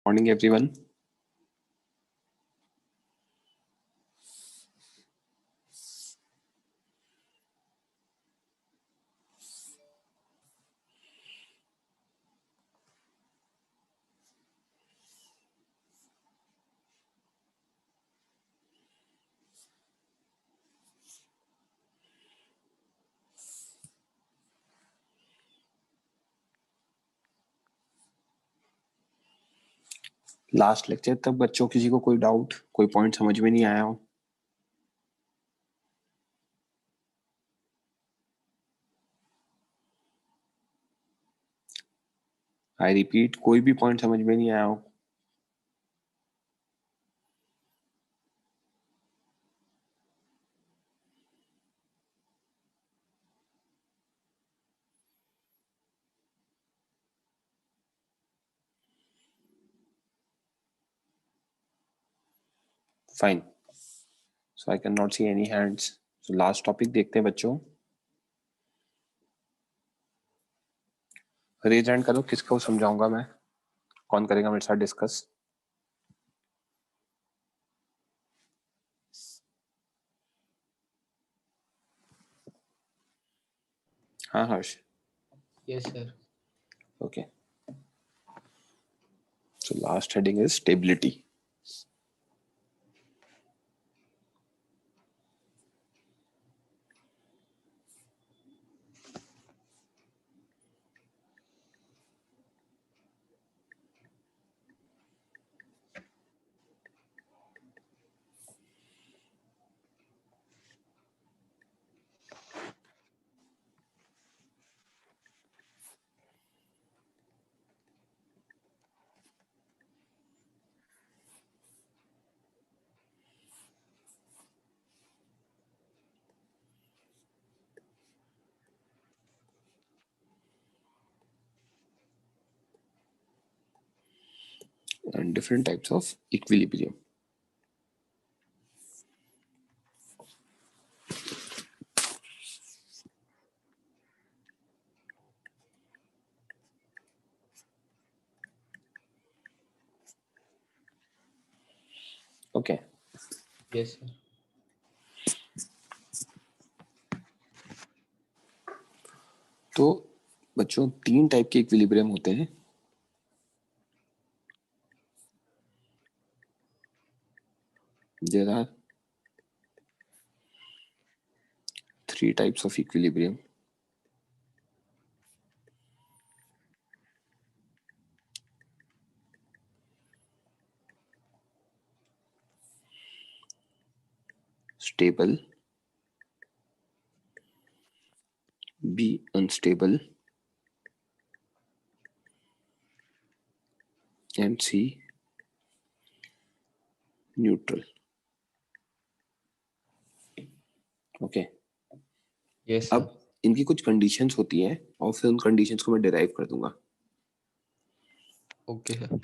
Morning, everyone. Last lecture तक बच्चों किसी को कोई डाउट, कोई पॉइंट समझ में नहीं आया हो? आई रिपीट, कोई भी पॉइंट समझ में नहीं आया हो? Fine. So I can not see any hands. So last topic देखते हैं बच्चों. रेज हैंड करो, किसको समझाऊंगा मैं? कौन करेगा मेरे साथ डिस्कस? हाँ हर्ष. Yes, sir. Okay. So last heading is stability. And different types of equilibrium. Okay. Yes, sir. तो बच्चों 3 टाइप के इक्विलिब्रियम होते हैं. There are 3 types of equilibrium. Stable, B unstable, and C neutral. Okay. Yes, sir. अब इनकी कुछ conditions होती हैं और फिर उन कंडीशंस को मैं डिराइव कर दूंगा. Okay, sir.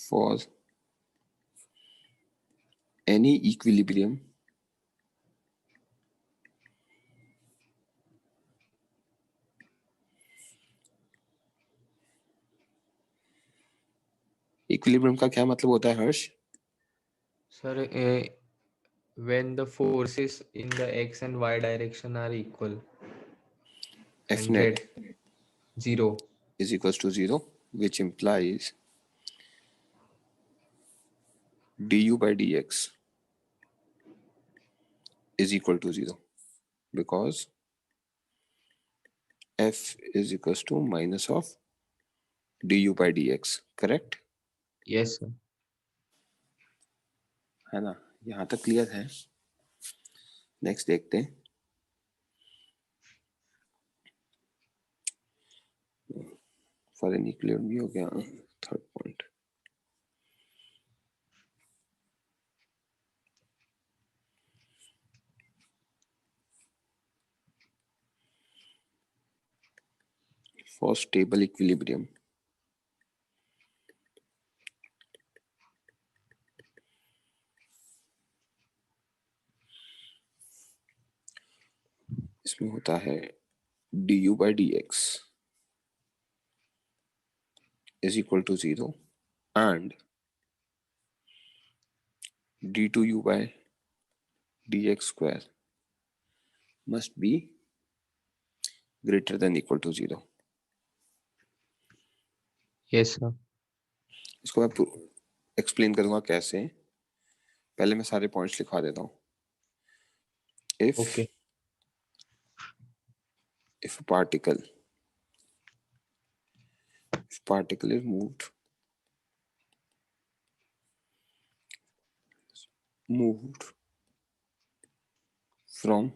For any equilibrium equilibrium का क्या मतलब होता है हर्ष? Sir, when the forces in the x and y direction are equal F and net z 0. is equals to 0, which implies du by dx is equal to 0 because F is equals to minus of du by dx. Correct Yes, sir. है ना? यहाँ तक clear है. Next देखते हैं. For any equilibrium भी हो गया. Third point. For stable equilibrium, इसमें होता है du by dx is equal to 0 and d2u by dx square must be greater than equal to 0. Yes, sir. इसको मैं एक्सप्लेन करूंगा कैसे. पहले मैं सारे पॉइंट्स लिखवा देता हूँ. Okay. if a particle is moved from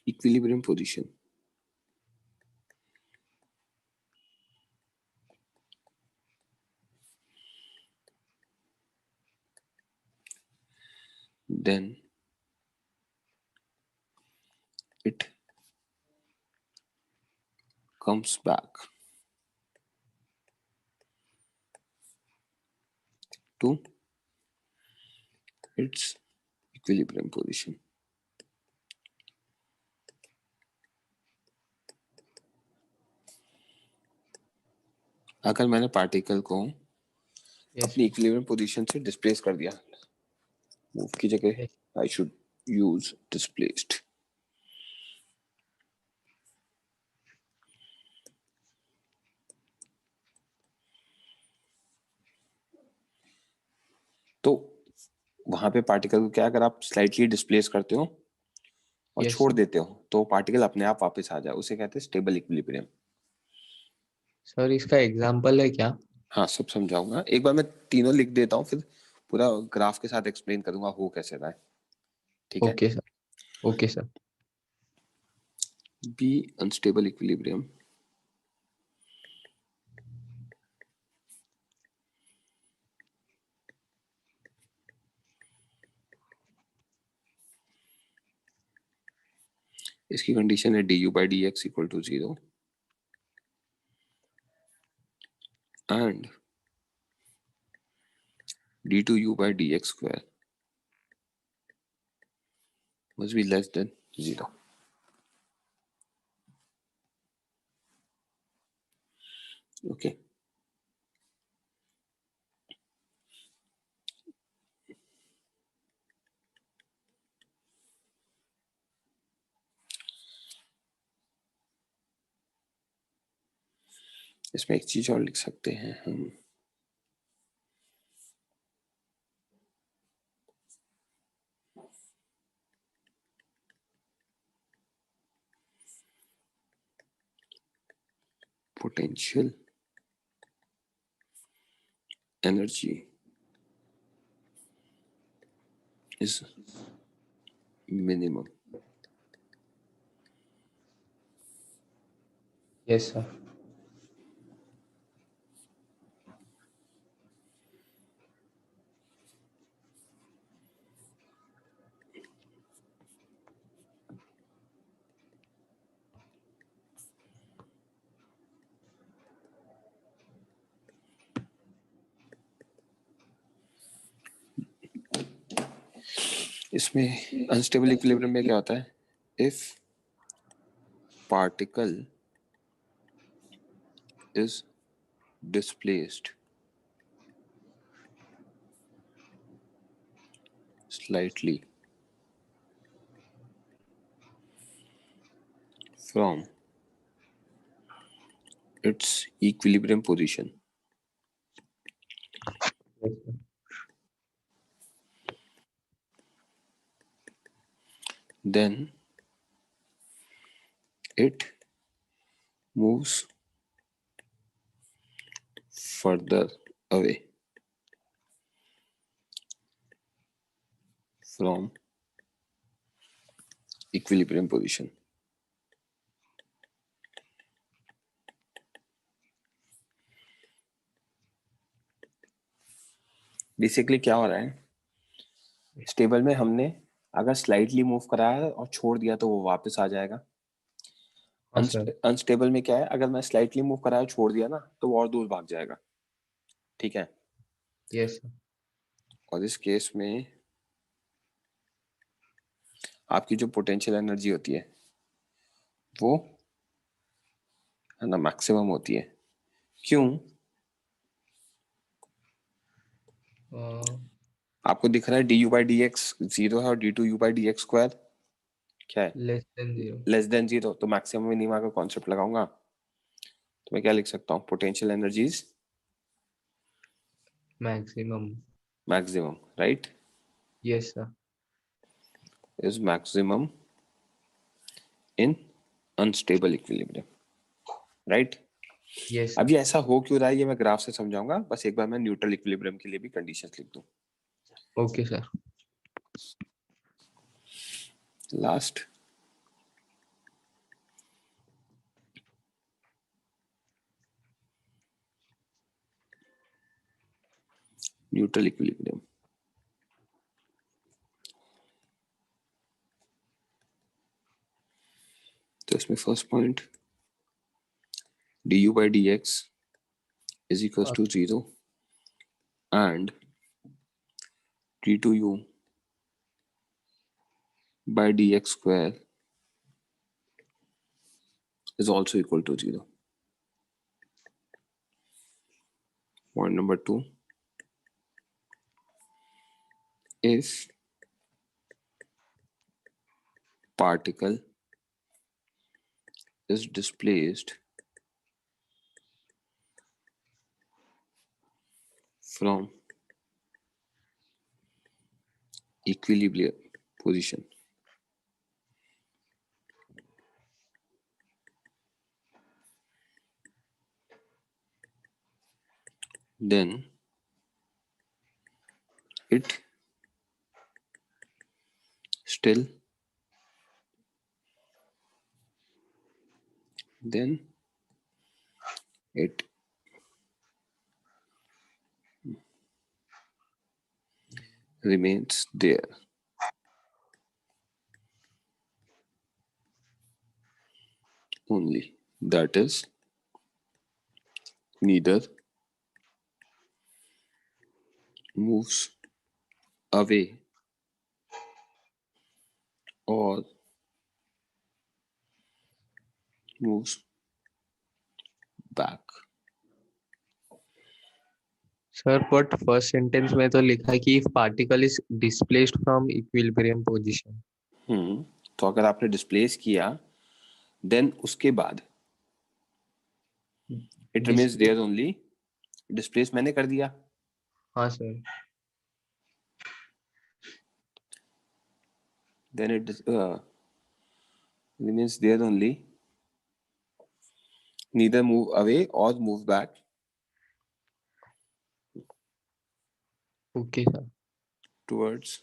equilibrium position then it comes back to its equilibrium position. अगर मैंने पार्टिकल को अपनी इक्विलिब्रियम पोजीशन से डिस्प्लेस कर दिया, मूव की जगह आई शुड यूज डिस्प्लेस्ड. तो वहां पे पार्टिकल को क्या, अगर आप स्लाइटली डिस्प्लेस करते हो और छोड़ देते हो तो पार्टिकल अपने आप वापस आ जाए, उसे कहते हैं स्टेबल इक्विलिब्रियम. सर इसका एग्जांपल है क्या? हाँ, सब समझाऊंगा. एक बार मैं तीनों लिख देता हूँ, फिर पूरा ग्राफ के साथ एक्सप्लेन करूंगा हो कैसे रहा है. ठीक है. Okay sir. Okay sir. B unstable equilibrium इसकी कंडीशन है du by dx equal to 0 and d2u by dx square must be less than 0. Okay. इसमें एक चीज और लिख सकते हैं हम. Potential energy is minimum. Yes, sir. इसमें अनस्टेबल इक्विलिब्रियम में क्या होता है, if particle is displaced slightly from its equilibrium position, Yes, sir. then it moves further away from equilibrium position. Basically क्या हो रहा है, स्टेबल में हमने अगर स्लाइटली मूव कराया और छोड़ दिया तो वो वापस आ जाएगा. अनस्टेबल में क्या है, अगर मैं स्लाइटली मूव कराया छोड़ दिया ना तो वो और दूर भाग जाएगा. ठीक है. Yes, sir. और इस केस में आपकी जो पोटेंशियल एनर्जी होती है वो है ना, मैक्सिमम होती है। क्यों? आपको दिख रहा है D you by D x zero है और d two u by D x square क्या है? Less than zero. Less than zero. तो मैक्सिमम मिनिमा का कॉन्सेप्ट लगाऊंगा तो मैं क्या लिख सकता हूँ? Potential energies maximum. Maximum, right, yes sir. Is maximum in unstable equilibrium, right. Yes अब सर। ये ऐसा हो क्यों रहा है ये मैं ग्राफ से समझाऊंगा, बस एक बार मैं न्यूट्रल इक्विलिब्रियम के लिए भी कंडीशंस लिख दूं। Okay sir. Last neutral equilibrium, तो इसमें first point du by dx is equals to 0 and d2u by dx square is also equal to 0. Point number 2, if particle is displaced from equilibrium position, then it still then it remains there only, that is neither moves away or moves back. Sir but first sentence में तो लिखा है कि if particle is displaced from equilibrium position. तो अगर आपने displace किया then उसके बाद it remains there only, displace मैंने कर दिया, हाँ sir. then it remains there only, neither move away or move back okay sir. towards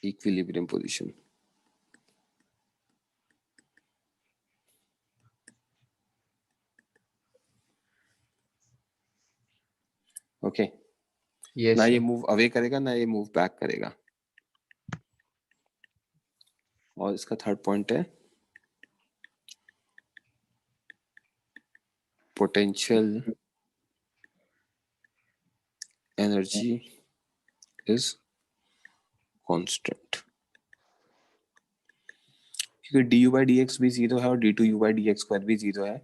equilibrium position. Okay, yes ना ये सर। मूव अवे करेगा ना ये मूव बैक करेगा। और इसका थर्ड पॉइंट है पोटेंशियल एनर्जी इज कांस्टेंट, क्योंकि d you by D x भी जीरो है और d two u by D x square भी जीरो है।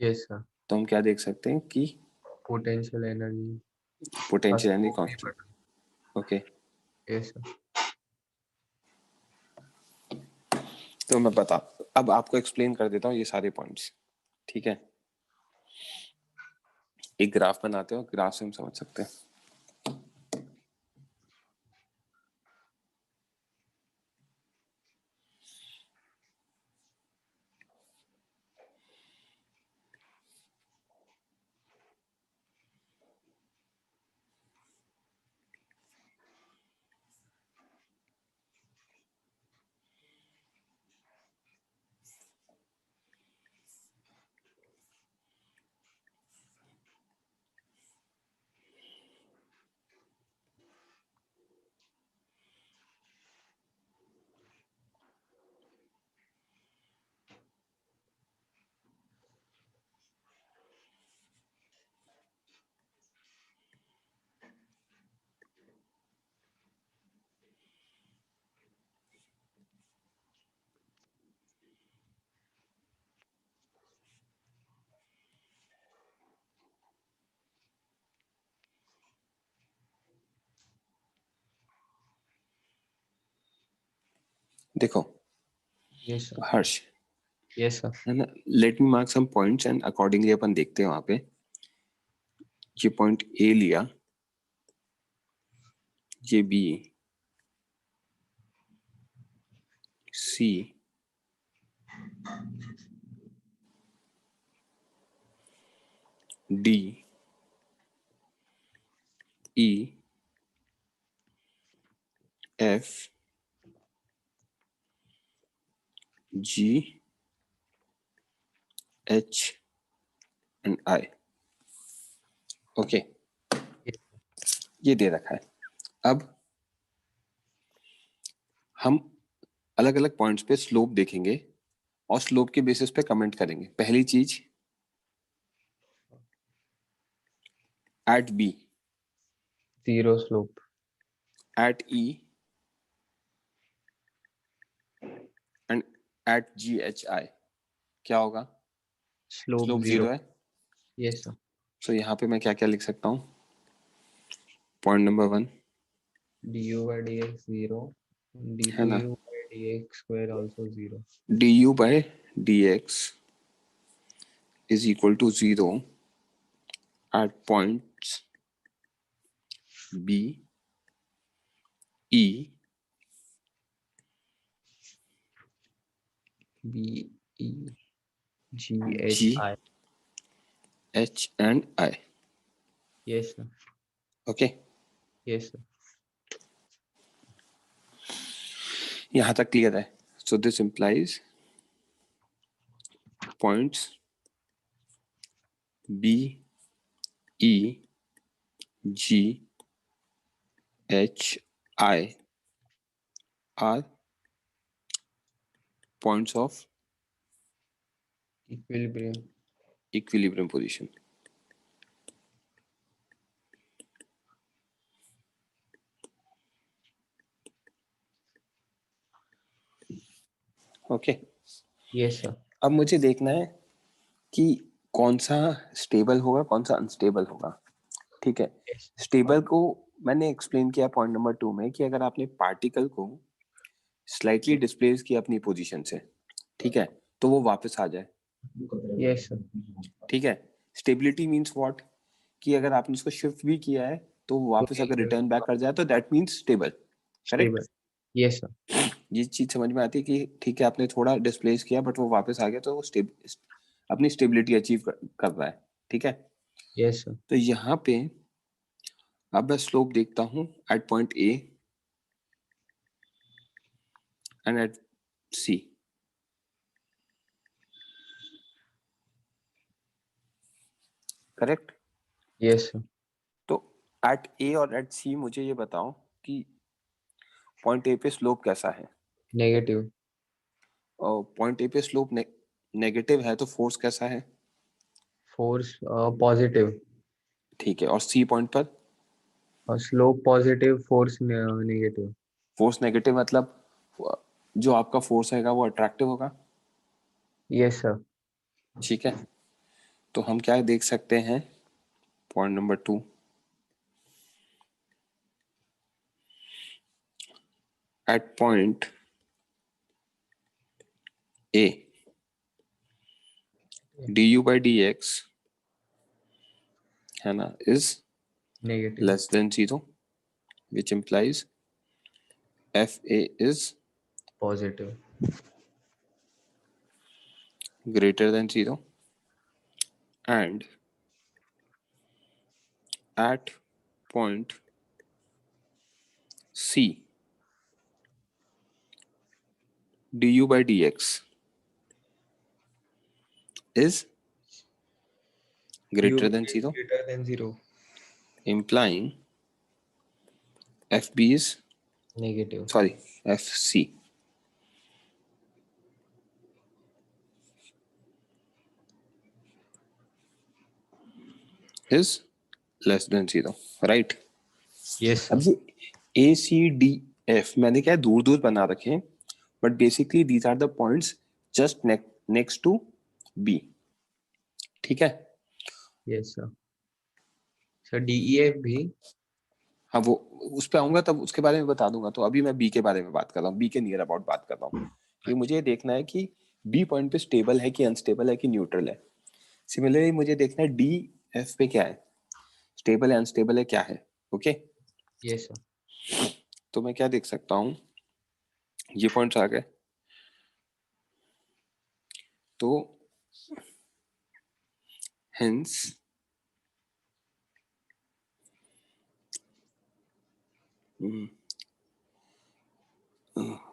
Yes sir. तो हम क्या देख सकते हैं कि potential energy potential energy constant. Okay, yes sir. तो मैं बता अब आपको एक्सप्लेन कर देता हूँ ये सारे पॉइंट्स, ठीक है। एक ग्राफ बनाते हो, ग्राफ से हम समझ सकते हैं। देखो Yes, sir. हर्ष, Yes, sir. है ना, let me mark some points and accordingly अपन देखते हैं वहां पे। ये पॉइंट ए लिया, ये B, C, D, E, F, G, H and I. Okay, Yes. ये दे रखा है। अब हम अलग अलग पॉइंट्स पे स्लोप देखेंगे और स्लोप के बेसिस पे कमेंट करेंगे। पहली चीज, at B, Zero slope. At E and at G H I क्या होगा? Slope slope zero. जीरो है। Yes, sir. सो यहाँ पे मैं क्या क्या लिख सकता हूँ? Point number 1, Du by dx zero. है ना, Du by dx square also zero. D you by D x is equal to 0 at points B, E, B E G H G, I. H and I. Yes, sir. Okay, Yes, sir. यहाँ तक clear है। So this implies points B, E, G, H, I are points of Equilibrium. Equilibrium position. Okay, Yes, sir. अब मुझे देखना है कि कौन सा स्टेबल होगा, कौन सा अनस्टेबल होगा। ठीक है, Yes. स्टेबल को मैंने एक्सप्लेन किया पॉइंट नंबर 2 में कि अगर आपने पार्टिकल को स्लाइटली डिस्प्लेस किया अपनी पोजीशन से, ठीक है, तो वो वापस आ जाए। Yes, sir. ठीक है, स्टेबिलिटी मींस व्हाट, कि अगर आपने उसको शिफ्ट भी किया है तो वो वापस अगर रिटर्न बैक कर जाए तो that means stable. Stable. Correct? Yes, sir. ये चीज समझ में आती है कि ठीक है आपने थोड़ा डिस्प्लेस किया बट वो वापस आ गया तो वो अपनी स्टेबिलिटी अचीव कर रहा है। ठीक है, Yes, sir. तो यहाँ पे अब मैं स्लोप देखता हूँ at point A and at C. Correct? Yes, sir. तो एट ए और एट सी मुझे ये बताओ कि पॉइंट ए पे स्लोप कैसा है? Negative. और पॉइंट ए पे स्लोप नेगेटिव है तो फोर्स कैसा है? Force positive. ठीक है, और सी पॉइंट पर Slope positive, force negative. Force negative मतलब जो आपका फोर्स आएगा वो अट्रैक्टिव होगा। Yes, sir. ठीक है, तो हम क्या देख सकते हैं? Point number 2, at point A d you by D x, है ना, is Negative. Less than 0 which implies FA is Positive. greater than 0 and at point C du by dx is greater than 0, Greater than zero. implying FB is, Negative. sorry, FC is less than 0, right? Yes, sir. अब ये A C D F मैंने क्या दूर दूर बना रखे हैं, but basically these are the points just next to B। ठीक है, Yes, sir. So DEF भी हाँ वो उस पे आऊंगा तब उसके बारे में बता दूंगा। तो अभी मैं बी के बारे में बात कर रहा हूँ, बी के नियर अबाउट बात कर रहा हूँ कि मुझे देखना है कि बी पॉइंट पे स्टेबल है कि अनस्टेबल है कि न्यूट्रल है। सिमिलरली मुझे देखना है डी एफ पे क्या है, स्टेबल है अनस्टेबल है क्या है। Okay yes sir. तो मैं क्या देख सकता हूँ, ये पॉइंट्स आ गए। तो hence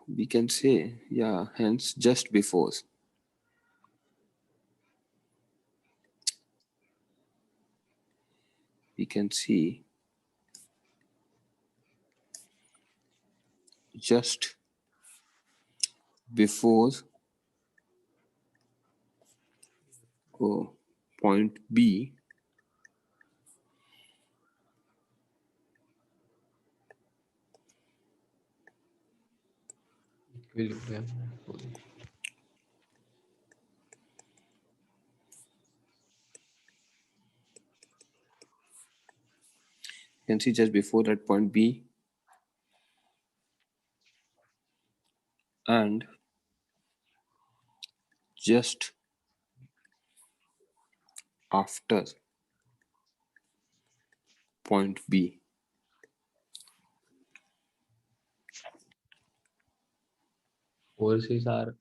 we can say, yeah, hence just before we can see just before point B equilibrium. you can see just before that point B and just after point B. Forces are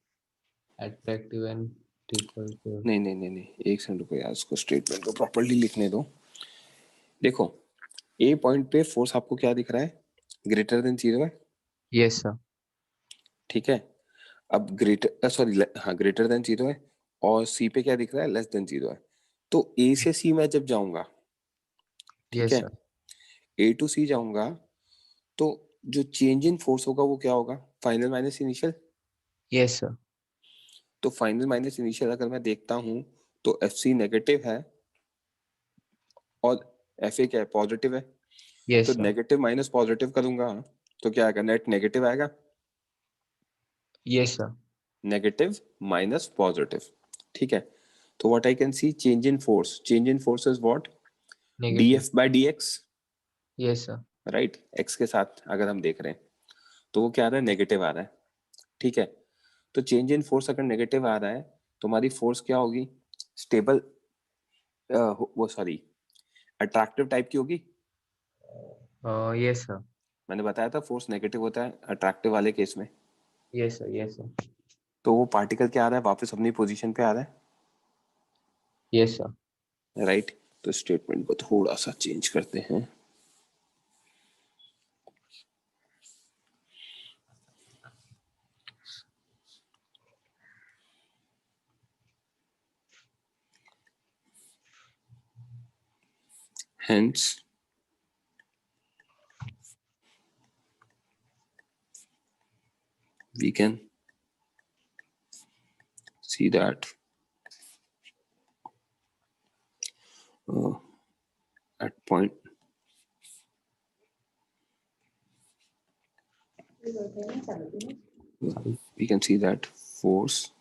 attractive and repulsive. नहीं नहीं नहीं नहीं, एक second रुको यार, उसको statement को properly लिखने दो। देखो ए पॉइंट पे फोर्स आपको क्या दिख रहा है, ग्रेटर देन 0 है। Yes sir. ठीक है, अब ग्रेटर सॉरी हाँ ग्रेटर देन 0 है, और सी पे क्या दिख रहा है, लेस देन 0 है। तो ए से सी मैं जब जाऊंगा, ठीक यस है, सर। ए टू सी जाऊंगा, तो जो चेंज इन फोर्स होगा वो क्या होगा, final minus initial. Yes sir. तो फाइनल माइनस इनिशियल अगर मैं देखता हूं तो एफ सी नेगेटिव है और एफ ए क्या है, पॉजिटिव है। तो yes sir. Negative minus positive करूंगा तो क्या आएगा, नेट नेगेटिव आएगा। Yes sir. Negative minus positive, ठीक है। तो what I can see, change in force, change in force is what, d negative. F by d x, yes sir. Right. X के साथ अगर हम देख रहे हैं तो वो क्या आ रहा है, नेगेटिव आ रहा है, ठीक है। तो चेंज इन फोर्स अगर नेगेटिव आ रहा है तो हमारी फोर्स क्या होगी, स्टेबल वो सॉरी अट्रैक्टिव टाइप की होगी। Yes sir. मैंने बताया था फोर्स नेगेटिव होता है अट्रैक्टिव वाले केस में। Yes sir. Yes sir. तो वो पार्टिकल क्या आ रहा है, वापस अपनी पोजीशन पे आ रहा यस सर। है, राइट। तो स्टेटमेंट को थोड़ा सा चेंज करते हैं। Hence, we can see that at point we can see that force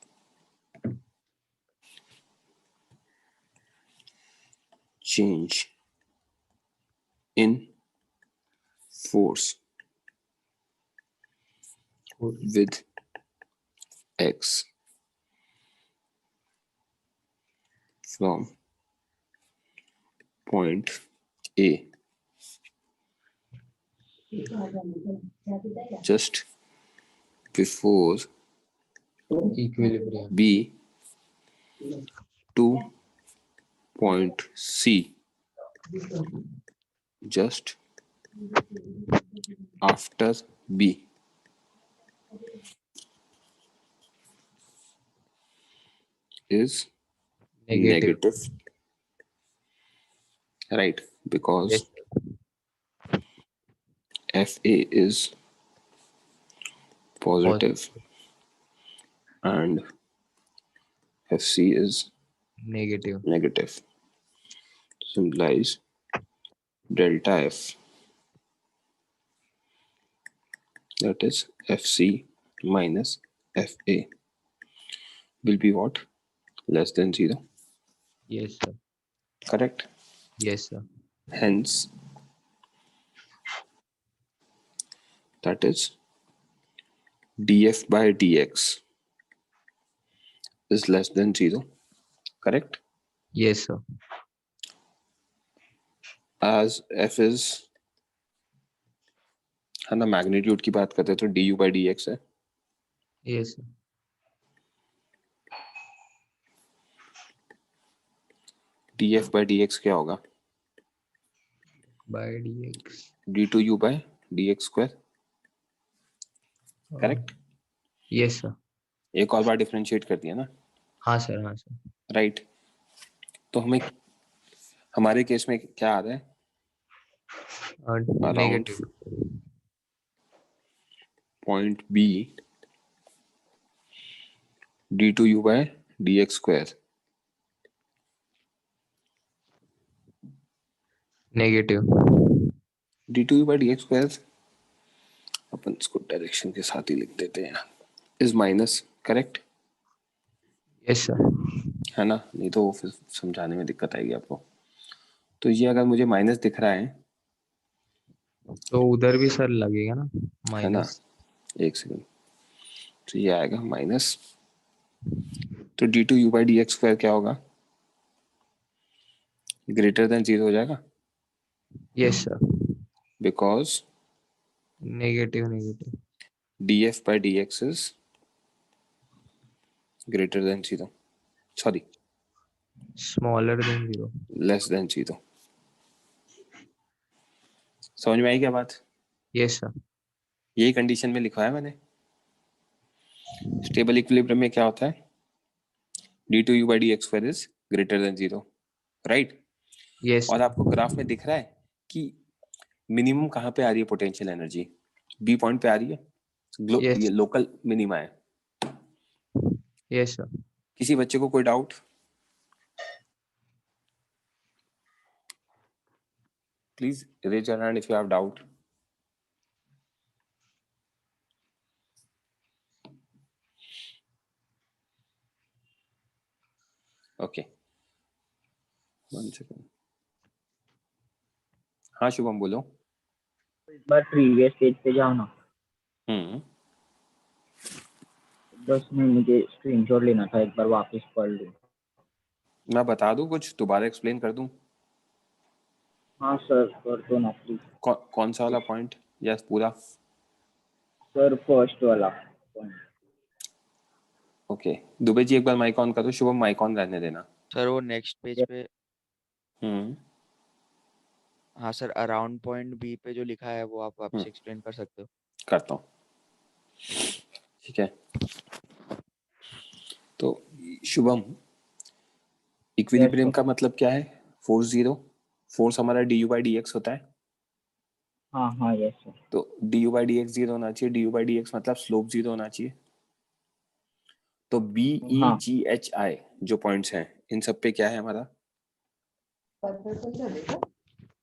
change in force with x from point A just before equilibrium. B to point C just after B is negative. negative, right? Because yes FA is positive and FC is negative. negative. Symbolize delta F, that is FC minus FA, will be what? Less than 0. Yes sir. Correct? Yes sir. Hence, that is df by dx is less than 0, correct? Yes, sir. As f is, है ना, magnitude की बात करते हैं तो du by dx है. Yes, sir. df by dx क्या होगा? By dx. d2u by dx square, correct? Yes, sir. एक और बार डिफरेंशिएट कर दिया ना, हाँ सर, हाँ सर. राइट? तो हमें हमारे केस में क्या आ रहा है? Around Negative. point B d2u by dx square. Negative. d2u by dx square अपन इसको डायरेक्शन के साथ ही लिख देते हैं, is minus, correct? Yes, sir. है ना, नहीं तो फिर समझाने में दिक्कत आएगी आपको. तो ये अगर मुझे माइनस दिख रहा है, तो उधर भी सर लगेगा ना है ना, माइनस. एक सेकंड, तो ये आएगा माइनस. तो d2u by dx स्क्वायर क्या होगा? ग्रेटर देन 0 हो जाएगा, Yes, sir. Because Negative, negative. df by dx is greater than 0, sorry, Smaller than 0. Less than 0. समझ में आई क्या बात? Yes, sir. यही कंडीशन में लिखा है मैंने. स्टेबल इक्विलिब्रियम में क्या होता है? d2u by dx square is greater than 0, right? Yes, और sir. आपको ग्राफ में दिख रहा है कि मिनिमम कहाँ पे आ रही है पोटेंशियल एनर्जी? बी पॉइंट पे आ रही है. Yes. ये लोकल मिनिमा है. Yes, sir. किसी बच्चे को कोई doubt? Please raise your hand if you have doubt. Okay, one second. हाँ शुभम बोलो. एक बार प्रीवियस पेज पे जाओ ना. बस में मुझे स्क्रीनशॉट लेना था, एक बार वापस पढ़ लूं. मैं बता दूं, कुछ दोबारा एक्सप्लेन कर दूं? हाँ सर, कर दो ना प्लीज. कौन सा वाला पॉइंट या पूरा? सर फर्स्ट वाला पॉइंट. ओके, दुबे जी एक बार माइक ऑन करो. शुभम माइक ऑन रहने देना. सर वो नेक्स्ट पेज पे, हम्म हाँ सर, अराउंड पॉइंट बी पे जो लिखा है वो आप वापस एक्सप्लेन कर सकते हो? करता हूँ, ठीक है. तो शुभम, इक्विलिब्रियम Yes, का मतलब क्या है? Force zero. फोर्स हमारा du by dx होता है. हाँ हाँ यस सर. तो du by dx 0 होना चाहिए. du by dx मतलब स्लोप 0 होना चाहिए. तो b e हाँ. g h i जो पॉइंट्स हैं, इन सब पे क्या है हमारा?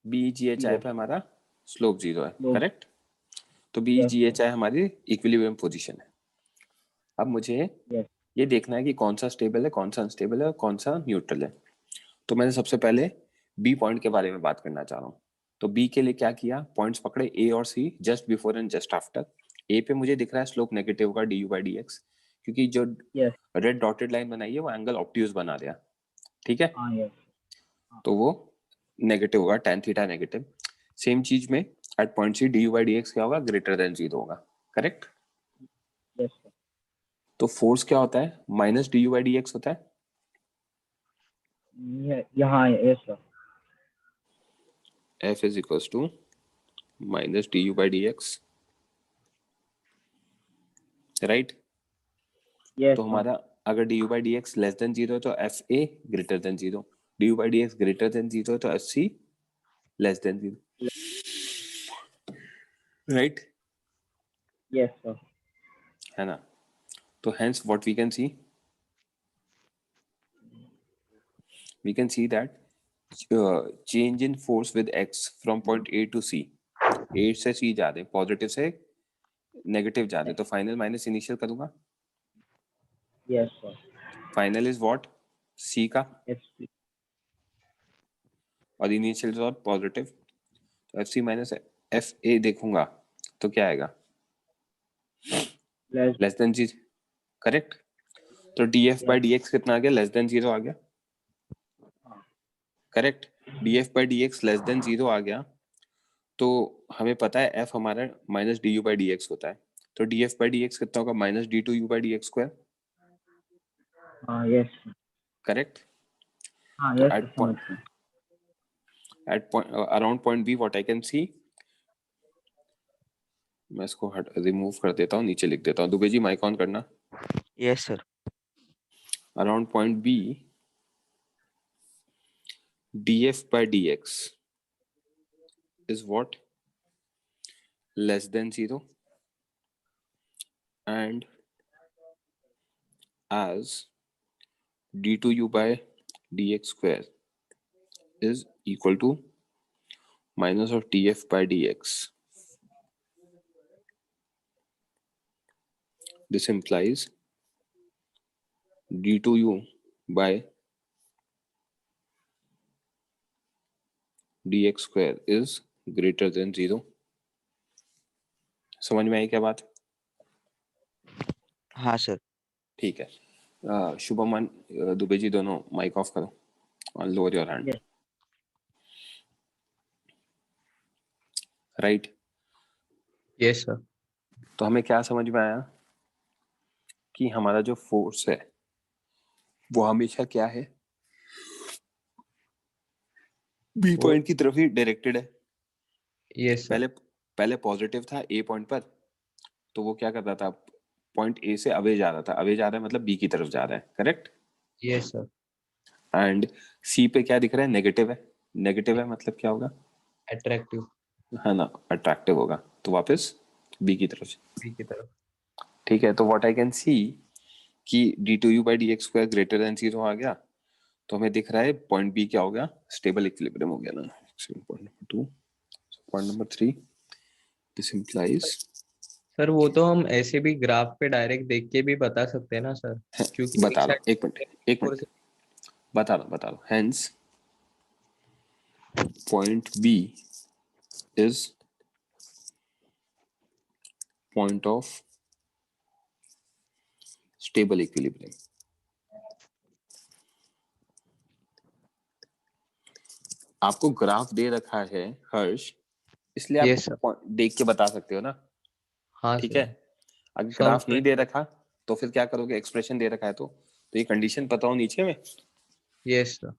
b e g h i पे हमारा स्लोप 0 है, करेक्ट? तो b e g h i हमारी इक्विलिब्रियम पोजीशन है. अब मुझे Yes. ये देखना है कि कौन सा स्टेबल है, कौन सा अनस्टेबल है और कौन सा न्यूट्रल है. तो मैंने सबसे पहले बी पॉइंट के बारे में बात करना चाह रहा हूँ. तो बी के लिए क्या किया? पॉइंट्स पकड़े ए और C, just before and just after. A पे मुझे दिख रहा है स्लोप नेगेटिव का d you by D x, क्योंकि जो Yes. रेड डॉटेड लाइन बनाई है वो एंगल ऑब्ट्यूज बना दिया, ठीक है? हाँ यस. तो वो नेगेटिव होगा, tan थीटा नेगेटिव. सेम चीज में at point C d you by D x क्या होगा? ग्रेटर देन 0 होगा, करेक्ट? Yes sir. तो फोर्स क्या होता है? Minus d you by D x होता है. यहाँ yes sir. F is equals to minus du by dx, right? Yes तो हमारा अगर du by dx less than 0 तो F A greater than 0, du by dx greater than 0 तो F सी less than 0, right? Yes sir. है ना? तो hence what we can see that change in force with x from point A to C, A से C जा रहे, positive से negative जा रहे, तो फाइनल माइनस इनिशियल करूंगा. Yes sir. Final is what? C का, यस. और इनिशियल इज पॉजिटिव. तो F C minus F A देखूंगा तो क्या आएगा? less less than zero, correct. तो df by dx कितना आ गया, लेस देन जीरो आ गया, correct. df by dx less than zero आ गया, तो हमें पता है f हमारा minus d you by D x होता है, तो df by dx कितना होगा, minus d two u by D x square, yes correct. हाँ तो yes at समझ point गया at point around point b what I can see, मैं इसको हट रिमूव कर देता हूँ, नीचे लिख देता हूँ। दुबे जी माइक ऑन करना। Yes sir. Around point B df by dx is what, less than 0 and as d2u by dx square is equal to minus of df by dx. This implies d2u by dx square is greater than 0. समझ में आई क्या बात? हाँ sir. ठीक है। शुभमन, दुबे जी दोनों mic off करो और lower your hand. Yes. Right. Yes sir. तो हमें क्या समझ में आया कि हमारा जो फोर्स है वो हमेशा क्या है, बी पॉइंट की तरफ ही डायरेक्टेड है। Yes sir. पहले पॉजिटिव था ए पॉइंट पर, तो वो क्या कर रहा था, पॉइंट ए से अवे जा रहा था, अवे जा रहा है मतलब बी की तरफ जा रहा है, करेक्ट। Yes sir. एंड सी पे क्या दिख रहा है, नेगेटिव है, नेगेटिव है मतलब क्या होगा, अट्रैक्टिव है ना, अट्रैक्टिव होगा, तो वापस बी की तरफ। बी की तरफ। ठीक है, तो व्हाट आई कैन सी कि d two u by D x square greater than zero आ गया, तो हमें दिख रहा है पॉइंट बी क्या हो गया, स्टेबल इक्विलिब्रियम हो गया ना। Point number 2, point number 3, this implies. Sir वो तो हम ऐसे भी ग्राफ पे डायरेक्ट देख के भी बता सकते हैं ना सर, क्योंकि बता एक रहा हूँ, एक और मिनट बता रहा हूँ। Hence point B is point of stable equilibrium. आपको ग्राफ दे रखा है हर्ष, इसलिए आप यस सर। देख के बता सकते हो ना, हाँ ठीक सर। है। अगर So, हम ग्राफ नहीं दे रखा तो फिर क्या करोगे, एक्सप्रेशन दे रखा है तो ये कंडीशन पता हो नीचे में, यस सर।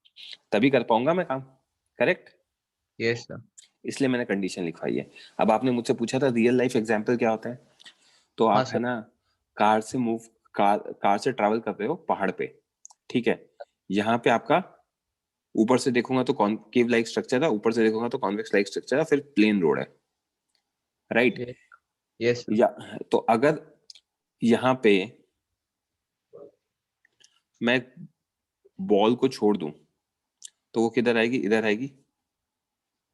तभी कर पाऊंगा मैं काम, करेक्ट। Yes sir. इसलिए मैंने कंडीशन लिखवाई है। अब आपने मुझसे पूछा था रियल लाइफ एग्जांपल क्या होता है, तो हाँ आप है सर। ना कार से ट्रैवल कर रहे हो पहाड़ पे, ठीक है। यहाँ पे आपका ऊपर से देखूंगा तो कॉनकेव लाइक स्ट्रक्चर है, ऊपर से देखूंगा तो कॉन्वेक्स लाइक स्ट्रक्चर है, फिर प्लेन रोड है, राइट। Yes sir. या तो अगर यहाँ पे मैं बॉल को छोड़ दूं तो वो किधर आएगी, इधर आएगी,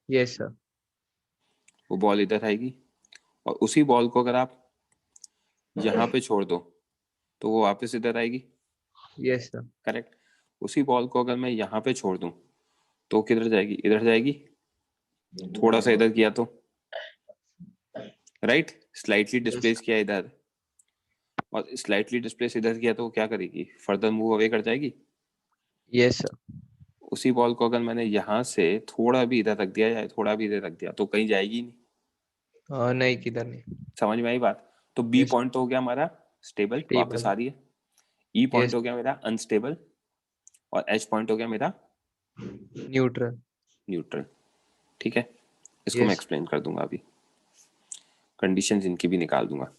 यस सर। वो बॉल इधर आएगी। और उसी बॉल को अगर आप यहाँ पे छोड़ दो तो वो वापस इधर आएगी, यस सर। करेक्ट। उसी बॉल को अगर मैं यहाँ पे छोड़ दूं तो वो किधर जाएगी, इधर जाएगी। थोड़ा सा इधर किया तो, राइट, स्लाइटली डिस्प्लेस किया इधर, और स्लाइटली डिस्प्लेस इधर किया तो वो क्या करेगी, फर्दर मूव अवे कर जाएगी। Yes sir. उसी बॉल को अगर मैंने यहाँ से थोड़ा भी इधर रख दिया या थोड़ा भी इधर रख दिया तो कहीं जाएगी ही नहीं। नहीं, किधर नहीं। समझ में आई बात? तो बी Yes, पॉइंट तो हो गया हमारा स्टेबल, वापस stable. आ रही है। ई पॉइंट Yes, हो गया मेरा अनस्टेबल, और एच पॉइंट हो गया मेरा neutral. न्यूट्रल, ठीक है। इसको मैं Yes. एक्सप्लेन कर दूंगा, अभी कंडीशंस इनकी भी निकाल दूंगा,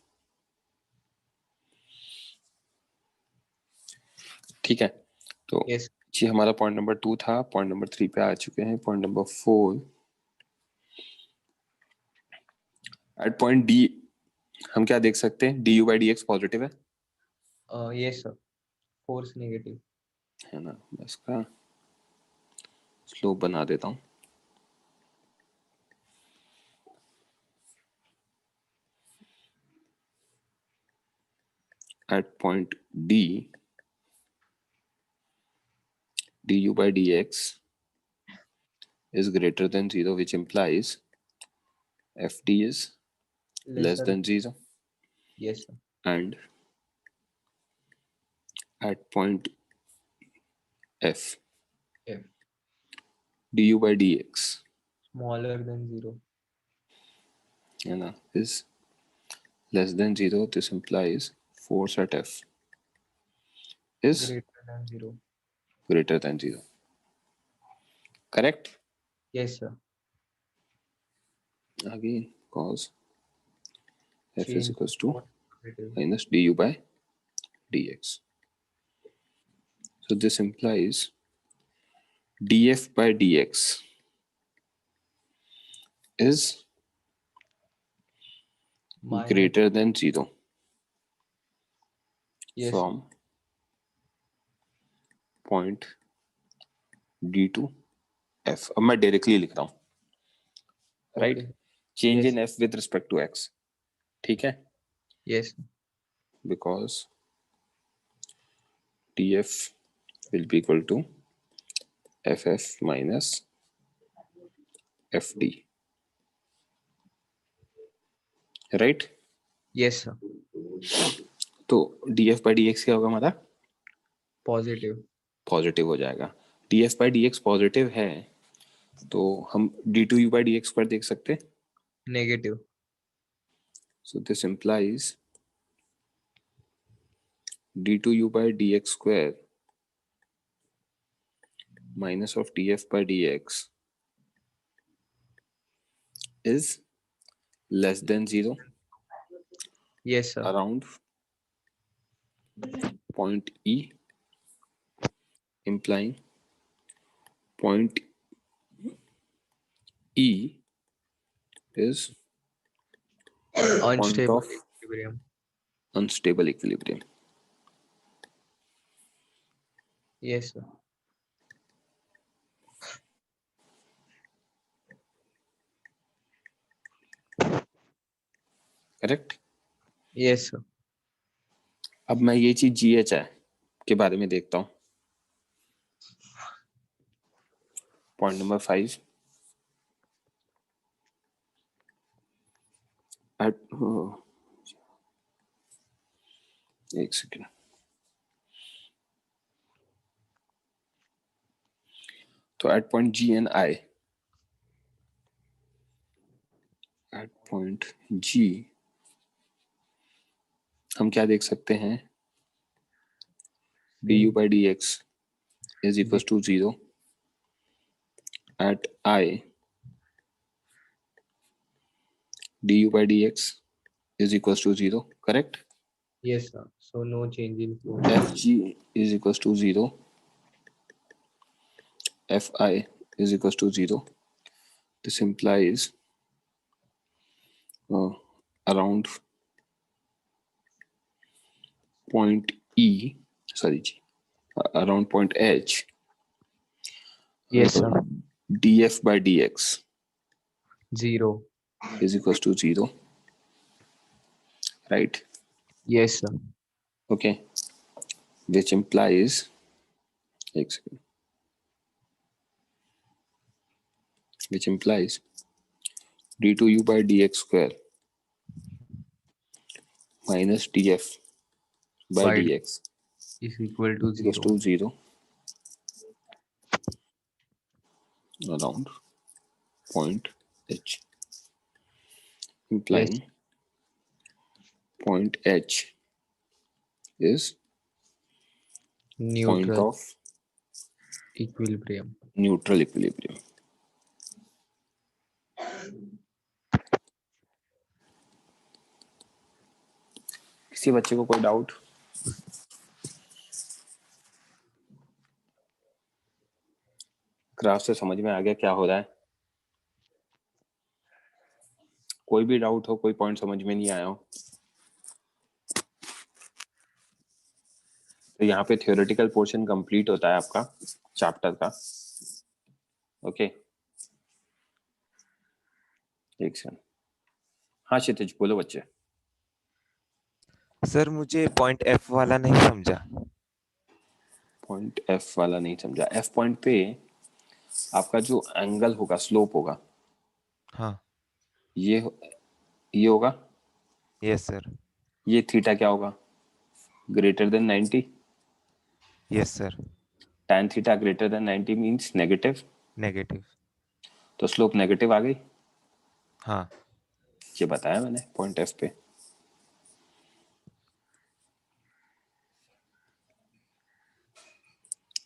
ठीक है। तो Yes. जी हमारा पॉइंट नंबर 2 था, पॉइंट नंबर 3 पे आ चुके हैं, point number 4। At point D हम क्या देख सकते हैं, d you by D x positive है, Yes, sir. Force negative. है ना। मैं इसका स्लोप बना देता हूँ। At point D du by dx is greater than 0, which implies fd is less than 0. Yes, sir. and at point f F du by dx smaller than 0. है ना is less than 0. This implies force at f is Greater than 0. greater than 0. Correct? Yes, sir. Again, cos f is Change equals to positive. minus du by dx. So this implies df by dx is Minus. greater than 0 Yes. from point d to f. अब मैं directly लिख रहा हूँ, right? Okay. Change Yes. In f with respect to x, ठीक है? Yes. Because df will be equal to ff minus fd, right? Yes, sir. तो df by dx क्या होगा हमारा? Positive. पॉजिटिव हो जाएगा. df by dx पॉजिटिव है तो हम d2u by dx पर देख सकते हैं. Negative. So this implies d2u by dx square minus of df by dx is less than 0 Yes, sir. around point E, implying point E is point Unstable of equilibrium. unstable equilibrium. Yes, sir. Correct? Yes, sir. अब मैं ये चीज GHI के बारे में देखता हूँ. Point number 5 at एक सेकेंड. तो at point G and I, at point G हम क्या देख सकते हैं? du by dx is equals to 0 at I. du by dx is equals to 0, correct? Yes, sir. So no change in force. Fg is equals to 0, Fi is equals to 0. This implies around point E, around point H, Yes, sir. df by dx 0. is equals to 0, right? Yes, sir. Okay, which implies एक second, which implies d2u by dx square minus df by By dx is equal to is equals 0. to 0 around point H, implying point H is point Neutral of equilibrium. neutral equilibrium. किसी बच्चे को कोई doubt? Graph से समझ में आ गया क्या हो रहा है? कोई भी डाउट हो, कोई पॉइंट समझ में नहीं आया हो तो यहाँ पे थियोरेटिकल पोर्शन कंप्लीट होता है आपका चैप्टर का. ओके, एक सेकंड. हाँ क्षितिज बोलो बच्चे. सर मुझे पॉइंट एफ वाला नहीं समझा. पॉइंट एफ वाला नहीं समझा? एफ पॉइंट पे आपका जो एंगल होगा, स्लोप होगा, हाँ ये होगा. Yes sir. ये थीटा क्या होगा? Greater then 90। Yes sir. tan theta greater than 90 means negative, negative. तो स्लोप नेगेटिव आ गई। हाँ ये बताया मैंने पॉइंट एफ पे।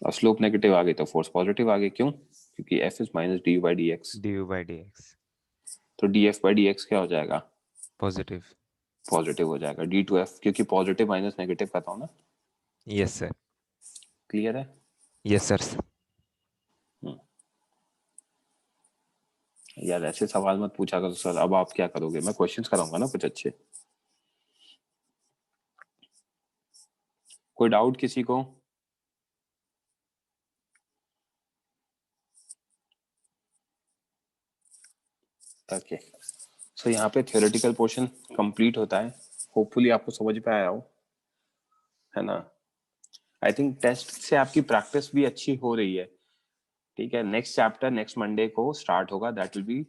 और स्लोप नेगेटिव आ गई तो फोर्स पॉजिटिव आ गई। क्यों? क्योंकि f is minus D by D x. du/dx तो D F by D x क्या हो जाएगा? पॉजिटिव। पॉजिटिव हो जाएगा। डी टू एफ, क्योंकि पॉजिटिव माइनस नेगेटिव करता हूँ ना। Yes sir. क्लियर है? Yes sir. यार ऐसे सवाल मत पूछा करो सर। अब आप क्या करोगे? मैं क्वेश्चंस कराऊंगा ना कुछ अच्छे। कोई डाउट किसी को? ओके, सो यहाँ पे थ्योरेटिकल पोर्शन कंप्लीट होता है। होपफुली आपको समझ में आया हो, है ना? आई थिंक टेस्ट से आपकी प्रैक्टिस भी अच्छी हो रही है। ठीक है, नेक्स्ट चैप्टर नेक्स्ट मंडे को स्टार्ट होगा, that will be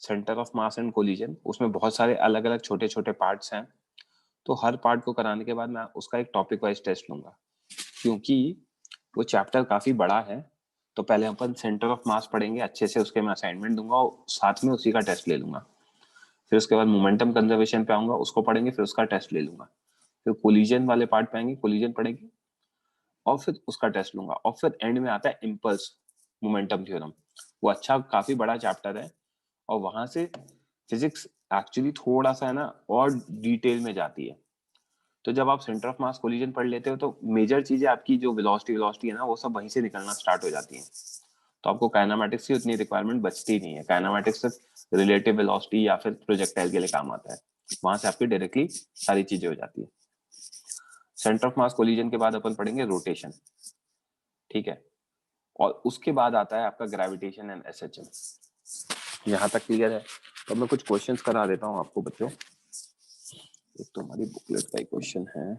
centre of mass and collision. उसमें बहुत सारे अलग अलग छोटे छोटे पार्ट्स हैं, तो हर पार्ट को कराने के बाद मैं उसका एक टॉपिक वाइज टेस्ट लूंगा। क्योंकि वो चैप्टर काफी बड़ा है, तो पहले अपन सेंटर ऑफ मास पढ़ेंगे अच्छे से, उसके मैं असाइनमेंट दूंगा और साथ में उसी का टेस्ट ले लूंगा। फिर उसके बाद मोमेंटम कंजर्वेशन पे आऊंगा, उसको पढ़ेंगे, फिर उसका टेस्ट ले लूंगा। फिर कोलिजन वाले पार्ट पे आएंगे, कोलिजन पढ़ेंगे और फिर उसका टेस्ट लूंगा। और फिर एंड में आता है इम्पल्स मोमेंटम थ्योरम। वो अच्छा काफी बड़ा चैप्टर है, और वहां से फिजिक्स एक्चुअली थोड़ा सा है ना और डिटेल में जाती है। तो जब आप सेंटर ऑफ मास कोलिजन पढ़ लेते हो तो मेजर चीजें आपकी जो वेलोसिटी है ना, वो सब वहीं से निकलना स्टार्ट हो जाती हैं। तो आपको काइनेमैटिक्स की उतनी रिक्वायरमेंट बचती नहीं है। काइनेमैटिक्स सिर्फ रिलेटिव वेलोसिटी या फिर प्रोजेक्टाइल के लिए काम आता है, वहां से आपकी डायरेक्टली सारी चीजें हो जाती है। सेंटर ऑफ मास कोलिजन के बाद अपन पढ़ेंगे रोटेशन, ठीक है, और उसके बाद आता है आपका ग्रेविटेशन एंड एसएचएम। यहाँ तक क्लियर है? तो मैं कुछ क्वेश्चंस करा देता हूँ आपको बच्चों। एक तो हमारी बुकलेट का ही क्वेश्चन है।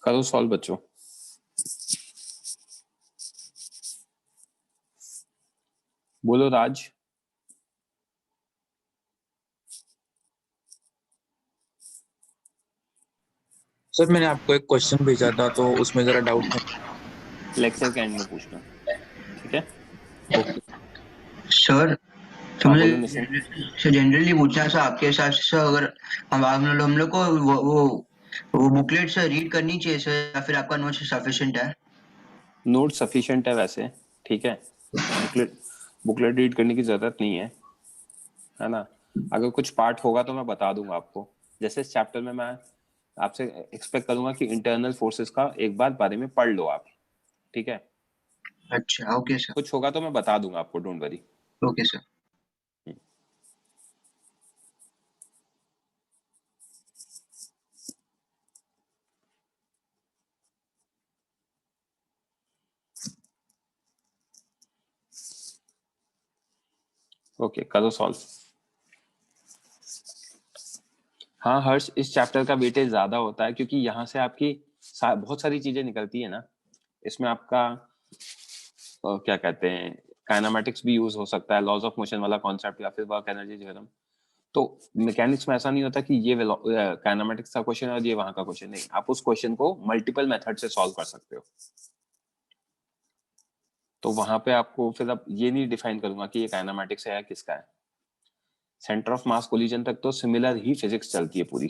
करो सॉल्व बच्चों। बोलो राज। सर मैंने आपको एक क्वेश्चन भेजा था तो उसमें जरा डाउट है। लेक्चर के एंड में पूछना, ठीक है? ओके। सर तो हाँ मुझे बोलो नितिन। जनरली पूछना है सर, आपके हिसाब से सर, अगर हम लोग को वो बुकलेट सर रीड करनी चाहिए सर, या फिर आपका नोट्स सफिशिएंट है? नोट सफिशिएंट है वैसे, ठीक है। बुकलेट बुकलेट रीड करने की जरूरत नहीं है ना? अगर कुछ पार्ट होगा तो मैं बता दूंगा आपको। जैसे इस चैप्टर में मैं आपसे एक्सपेक्ट करूंगा कि इंटरनल फोर्सेस का एक बार बारे में पढ़ लो आप, ठीक है? अच्छा, ओके सर। कुछ होगा तो मैं बता दूंगा आपको, don't worry. Okay sir. Okay करो सॉल्व। हाँ हर्ष, इस चैप्टर का वेटेज ज्यादा होता है क्योंकि यहाँ से आपकी बहुत सारी चीजें निकलती है ना। इसमें आपका क्या कहते हैं, काइनेमैटिक्स भी यूज हो सकता है, लॉज ऑफ मोशन वाला कॉन्सेप्ट, या फिर वर्क एनर्जी थ्योरम। तो मैकेनिक्स में ऐसा नहीं होता कि ये काइनेमैटिक्स का क्वेश्चन है और ये वहां का क्वेश्चन नहीं। आप उस क्वेश्चन को मल्टीपल मेथड से सॉल्व कर सकते हो। तो वहां पे आपको फिर अब ये नहीं डिफाइन करूंगा कि ये काइनेमैटिक्स है या किसका है। सेंटर ऑफ मास कोलिजन तक तो सिमिलर ही फिजिक्स चलती है पूरी।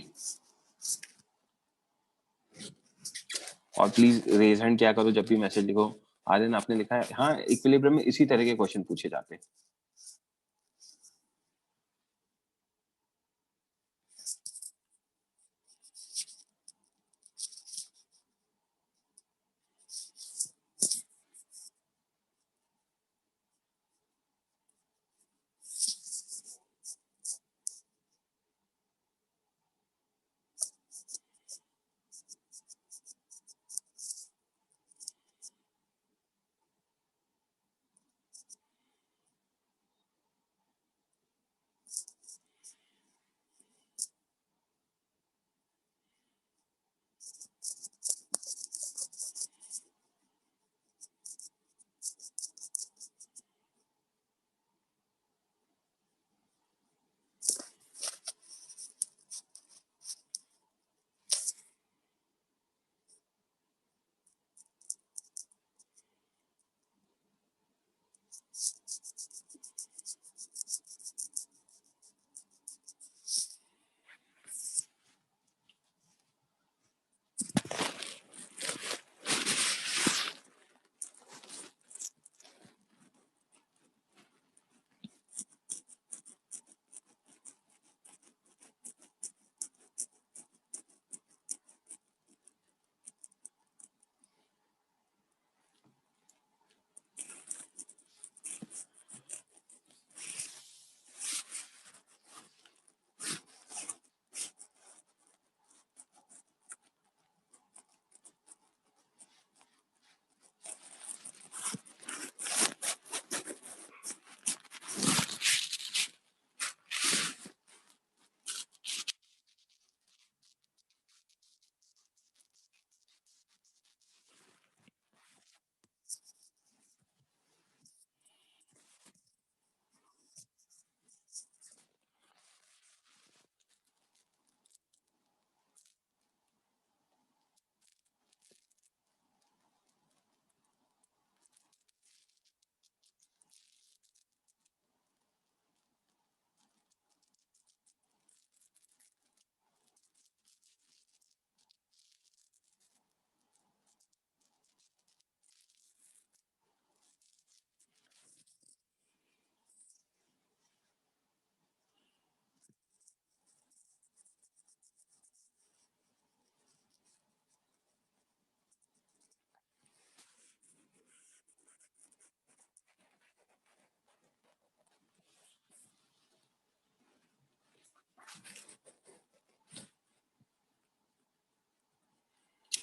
और प्लीज रेज हैंड क्या करो जब भी मैसेज लिखो। आर्यन आपने लिखा है, हाँ इक्विलिब्रियम में इसी तरह के क्वेश्चन पूछे जाते हैं।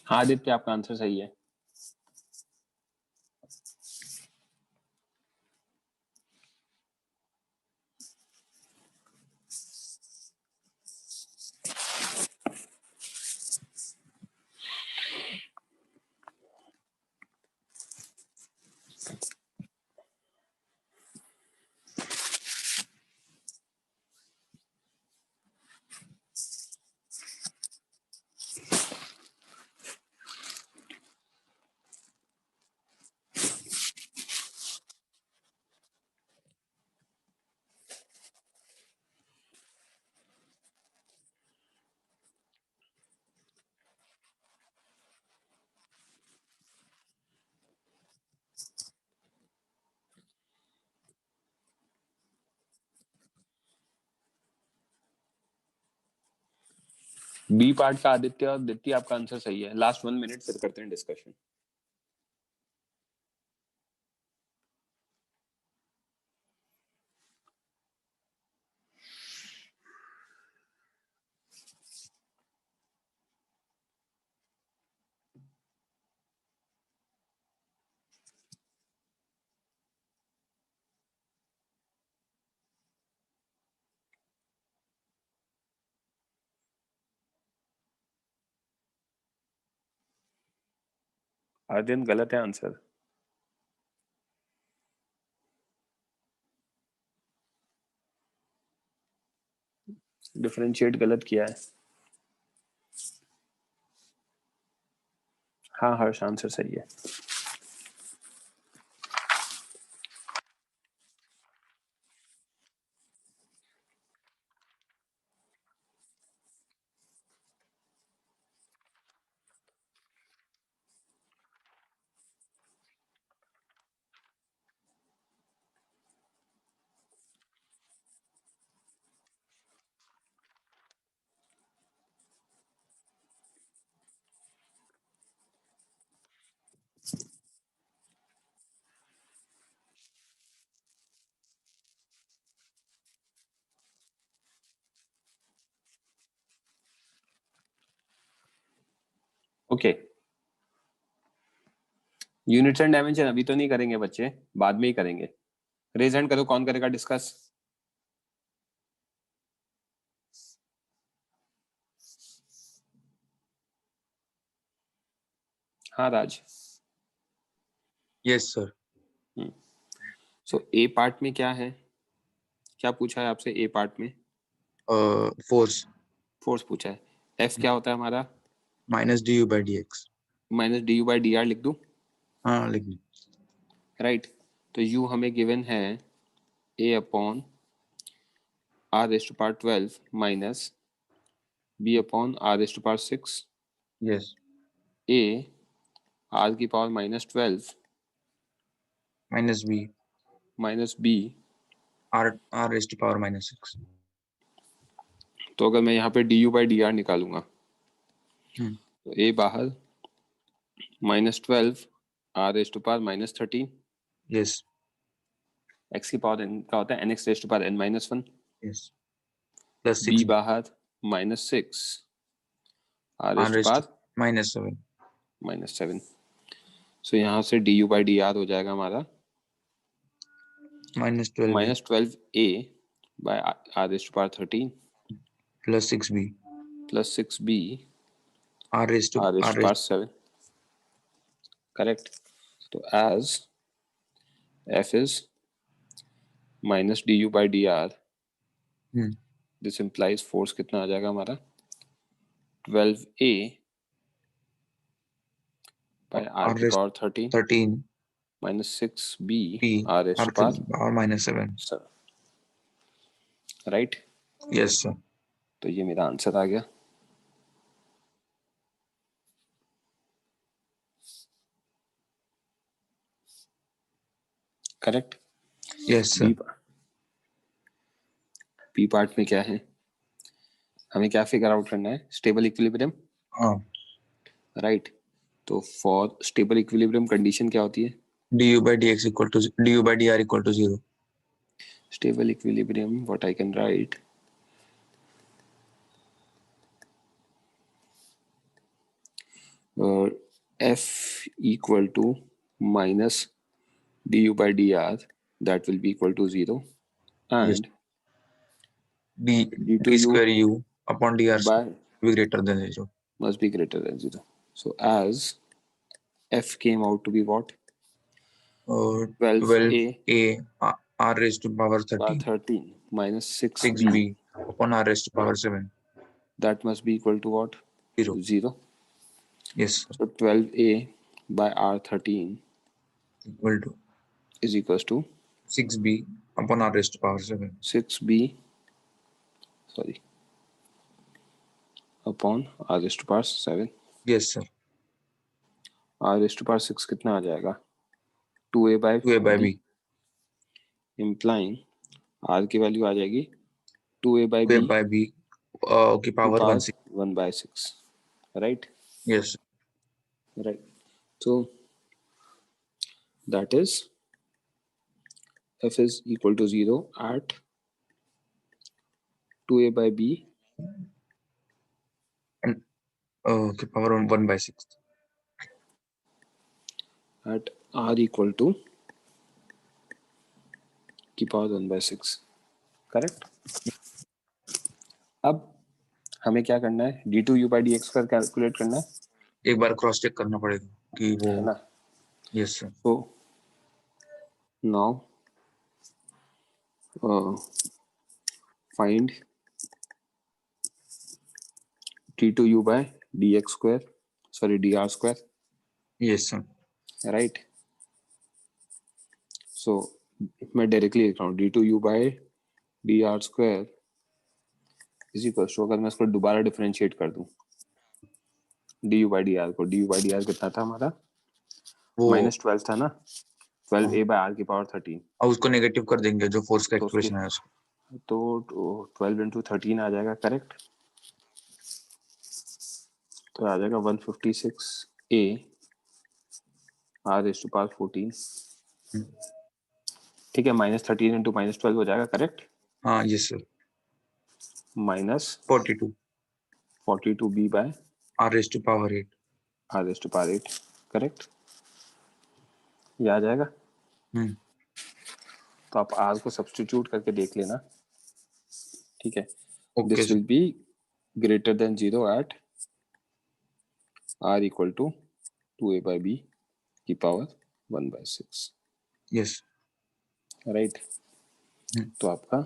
हाँ आदित्य, आपका आंसर सही है। बी पार्ट का आदित्य और दित्य आपका आंसर सही है। लास्ट 1 मिनट फिर करते हैं डिस्कशन। आर्यन गलत है आंसर। डिफरेंशिएट गलत किया है। हाँ हर्ष, आंसर सही है। ओके, यूनिट्स एंड डायमेंशन अभी तो नहीं करेंगे बच्चे, बाद में ही करेंगे। रेज हैंड करो, कौन करेगा डिस्कस। हाँ Raj. Yes sir. So A part में क्या है, क्या पूछा है आपसे ए पार्ट में? फोर्स फोर्स पूछा है। एफ क्या होता है हमारा? Minus d you by D x. Minus d you by D r लिख दूं? हाँ लिख ली। राइट, तो यू हमें गिवन है a upon r raise to power 12 minus b upon r raise to power 6 yes. A are की power -12 minus b minus b. R r raise to power -6। तो अगर मैं यहाँ पे d you by D r निकालूंगा तो a बाहर -12 r raise to power -13, yes x की पावर n का होता है nx raise to power n-1, yes plus b 6 बाहर -6 r raise r to raise to power -7। -7। So यहाँ से d you by D r हो जाएगा हमारा -12 -12 a by r raise to power 13 plus 6 b plus 6 b r raise to r raise to power 7। Correct. तो as F is minus d you by D r, this implies force कितना आ जाएगा हमारा 12A by r की power 13 minus 6B r raise to power -7। Right. Yes sir. तो ये मेरा answer आ गया। Correct. Yes sir. B part में क्या है, हमें क्या फिगर आउट करना है? Stable equilibrium. हाँ राइट, तो फॉर स्टेबल इक्विलिब्रियम कंडीशन क्या होती है? D you by D X equal to D you by D R equal to 0। Stable equilibrium, what I can write, f equal to minus du by dr, that will be equal to 0, Yes. and d d2u square u upon dr by be greater than 0. must be greater than 0. So as f came out to be what? 12a 12a r raised to power by 13 13 minus 6b, 6b upon r raised to power 7 that must be equal to what? 0. 0. Yes, sir. So 12a by r13 Equal to is equals to 6b upon r raised to power 7. 6b, sorry, upon r raised to power 7. Yes, sir. r raised to power 6 कितना आ जाएगा? 2a by 2a by b, b. implying r की value आ जाएगी 2a by 2a b by b की to power power 1 6. 1 by 6, right? Yes, sir. Right. So that is f is equal to 0 at 2a by b And की power 1 by 6. at r equal to की power 1 by 6, correct? अब हमें क्या करना है? d2u by dx कर calculate करना है, एक बार क्रॉस चेक करना पड़ेगा कि वो है ना? Yes sir. So now find d2u by dx square, sorry dr square, yes sir. right? So मैं डायरेक्टली लिख रहा हूँ d2u by dr square is equal to, अगर मैं इसको दोबारा डिफरेंशिएट कर दूं du by dr को, du by dr कितना था हमारा? वो -12 था ना, 12a by r की पावर 13, और उसको नेगेटिव कर देंगे जो फोर्स का तो एक्सप्रेशन है उसको. तो 12 into 13 आ जाएगा, करेक्ट? तो आ जाएगा 156a r raised to power 14, ठीक है? -13 into -12 हो जाएगा, करेक्ट? हाँ yes sir. Minus 42 42b by r raised to power 8. r raised to power 8, correct? ये आ जाएगा. तो आप r को सब्स्टिट्यूट करके देख लेना, ठीक है? Okay this will be greater than 0 at r equal to 2a by b की पावर 1 by 6, यस. राइट? तो आपका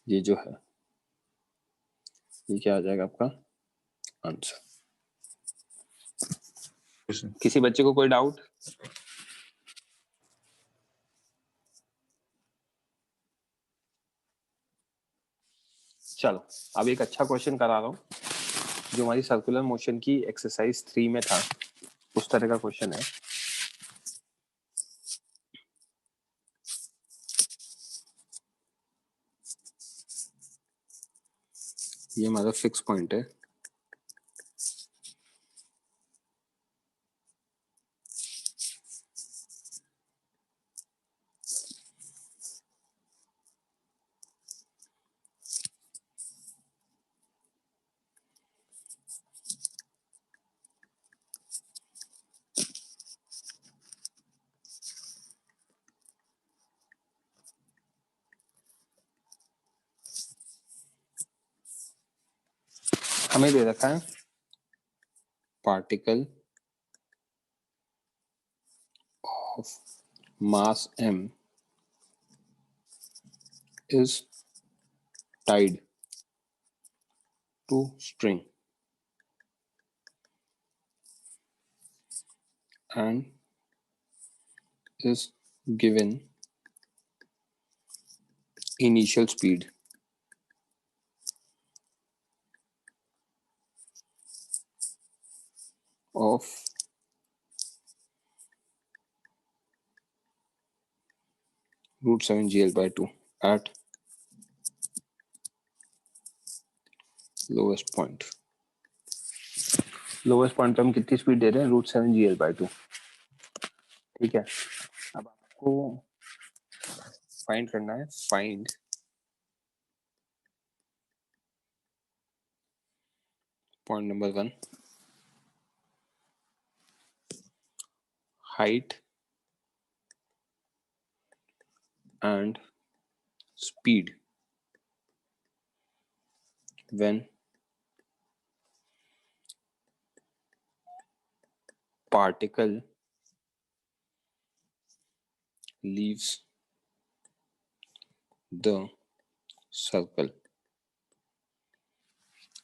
ये जो है ये क्या आ जाएगा आपका आंसर. किसी बच्चे को कोई डाउट? चलो अब एक अच्छा क्वेश्चन करा रहा हूँ जो हमारी सर्कुलर मोशन की एक्सरसाइज 3 में था, उस तरह का क्वेश्चन है. ये हमारा फिक्स पॉइंट है, हमें दे रखा है particle of mass m is tied to string and is given initial speed of √7 gl by 2 at lowest point. Lowest point पे हम कितनी स्पीड दे रहे हैं? √7 gl by 2, ठीक है? अब आपको फाइंड करना है, find point number 1, height and speed when particle leaves the circle।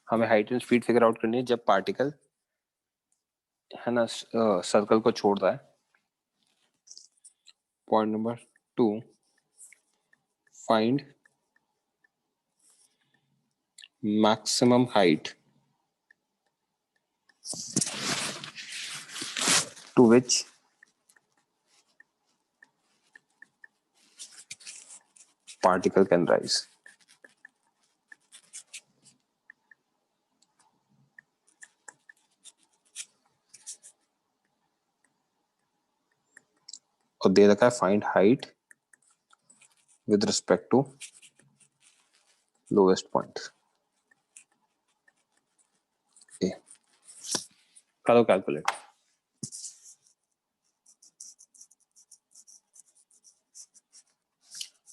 हमें height and speed figure out करनी है जब पार्टिकल है ना सर्कल को छोड़ रहा है। Point number 2, find maximum height to which particle can rise। और दे रखा है find height with respect to lowest point. करो कैलकुलेट।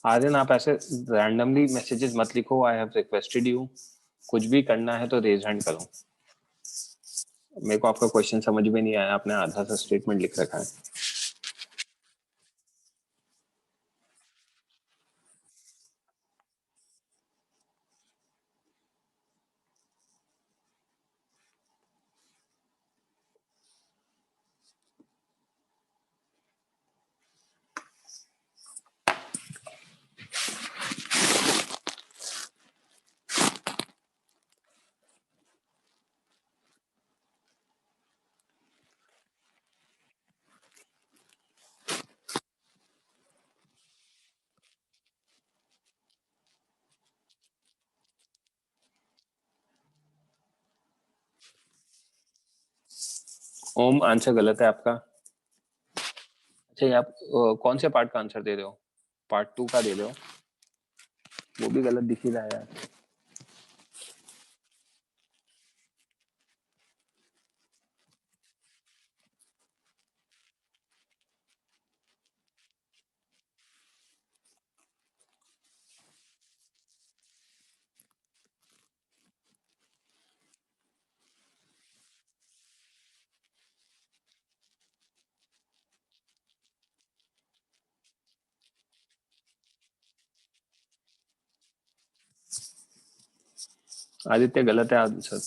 आर्यन आप ऐसे रैंडमली मैसेजेस मत लिखो। I have requested you. कुछ भी करना है तो रेज हैंड करो। मेरे को आपका क्वेश्चन समझ में नहीं आया, आपने आधा सा स्टेटमेंट लिख रखा है। ओम आंसर गलत है आपका। अच्छा ये आप कौन से पार्ट का आंसर दे रहे हो? पार्ट 2 का दे रहे हो? वो भी गलत दिख ही रहा है यार। आदित्य गलत है आंसर।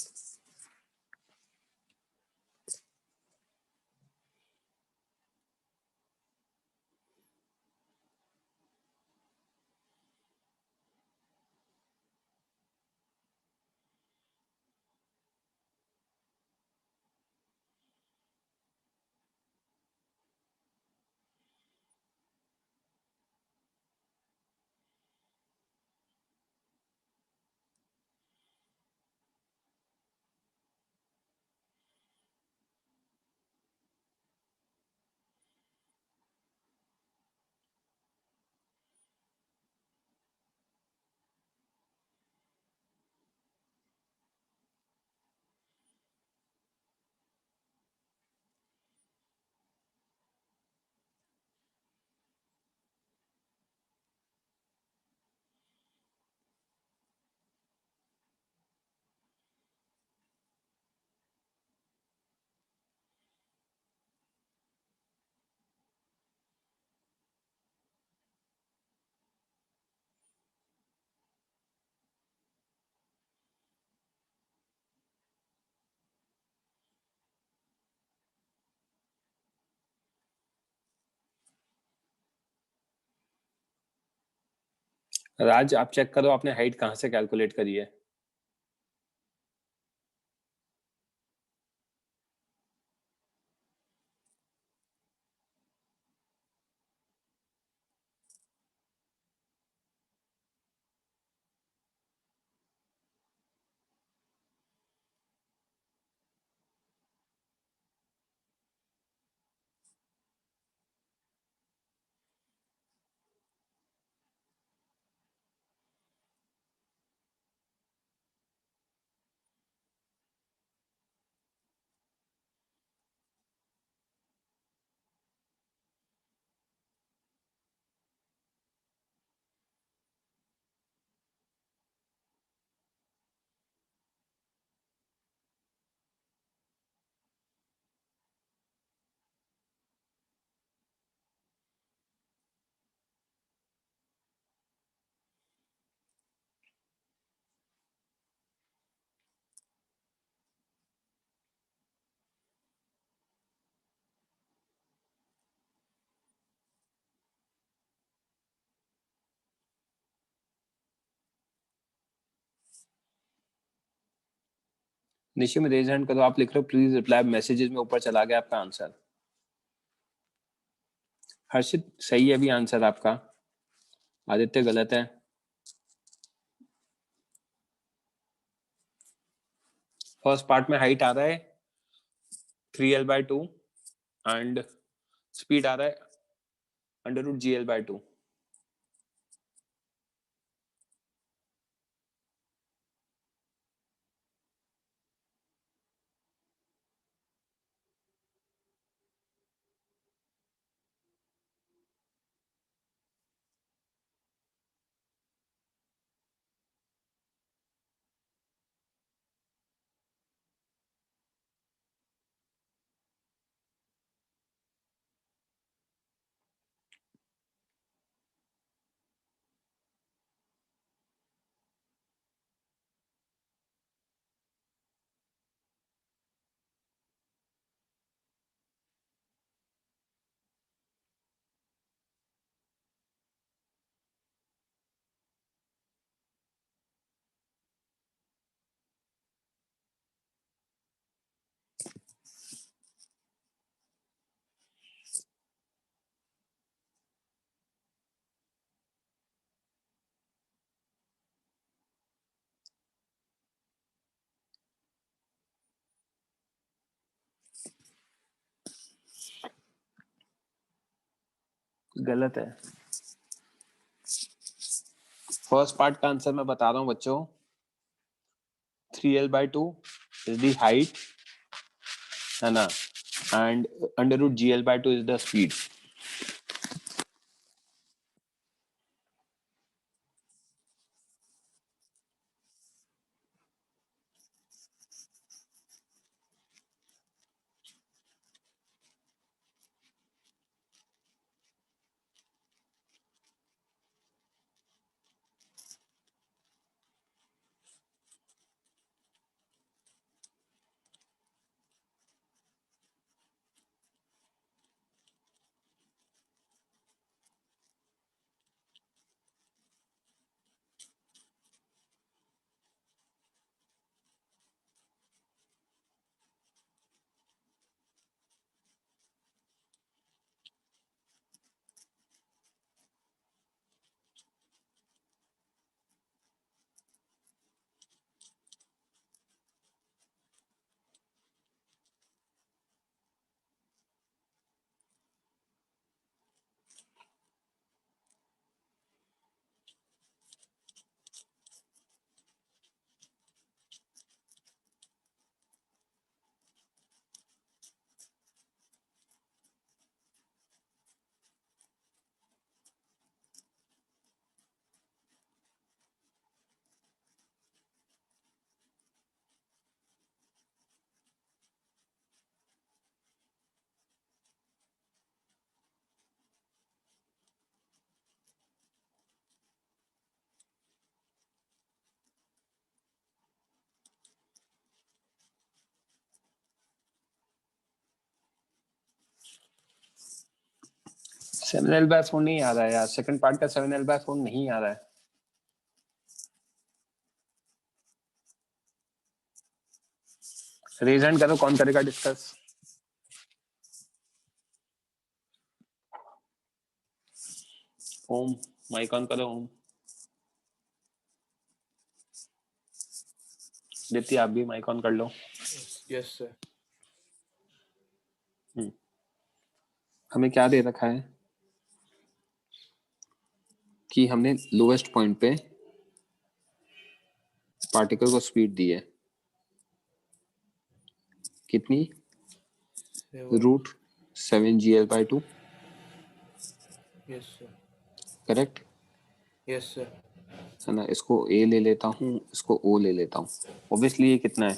राज आप चेक करो आपने हाइट कहाँ से कैलकुलेट करी है। निशिम रेज हैंड करो, आप लिख रहे हो प्लीज रिप्लाई मैसेजेस में, ऊपर चला गया आपका आंसर। हर्षित सही है अभी आंसर आपका, आदित्य गलत है। फर्स्ट पार्ट में हाइट आ रहा है 3l/2 एंड स्पीड आ रहा है √GL/2। गलत है। फर्स्ट पार्ट का आंसर मैं बता रहा हूँ बच्चों, 3l/2 इज द हाइट, है ना, and √GL/2 is the speed. Seven L by four नहीं आ रहा है यार, सेकंड पार्ट का 7l/4 नहीं आ रहा है। रेज हैंड करो, कौन करेगा डिस्कस। ओम माइक ऑन करो। ओम दीप्ति आप भी माइक ऑन कर लो। Yes sir. हमें क्या दे रखा है कि हमने लोवेस्ट पॉइंट पे पार्टिकल को स्पीड दी है कितनी, √7GL/2। Yes sir. Correct, yes sir. है ना। इसको ए ले लेता हूँ, इसको ओ ले लेता हूँ। ऑब्वियसली ये कितना है,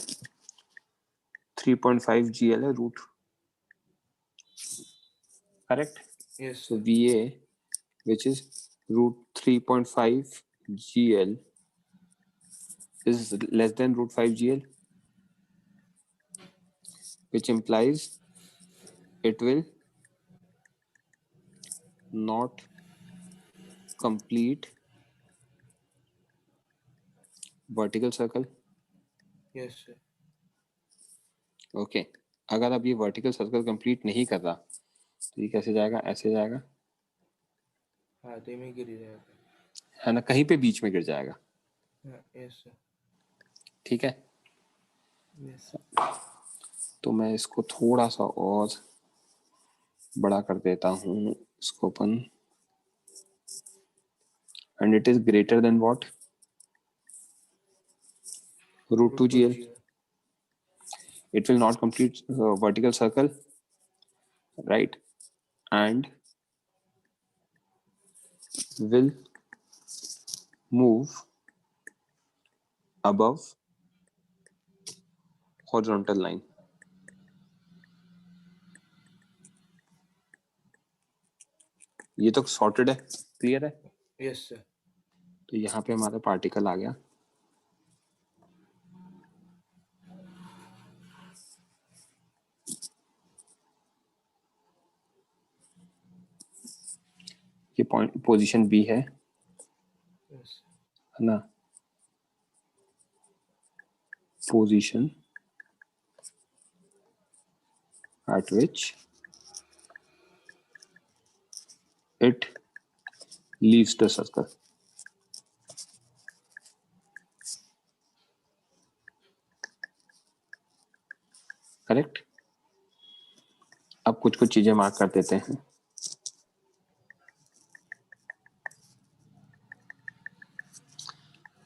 3.5GL है root, correct. Yes So sir. VA which is √3.5GL is less than √5GL, which implies it will not complete vertical circle, yes sir. Okay अगर अब ये वर्टिकल सर्कल कंप्लीट नहीं कर रहा तो ये कैसे जाएगा, ऐसे जाएगा, आधे में गिर जाएगा। है ना, कहीं पे बीच में गिर जाएगा। Yes sir. ठीक है, यस सर। तो मैं इसको थोड़ा सा और बड़ा कर देता हूँ इसको अपन, and it is greater than what, √2gl. It will not complete vertical circle, right, and will move above horizontal line. ये तो सॉर्टेड है, क्लियर है। Yes sir. तो यहाँ पे हमारा पार्टिकल आ गया, ये पॉइंट पोजीशन बी है यस ना, position at which it leaves the circle. Correct. अब कुछ कुछ चीजें मार्क कर देते हैं।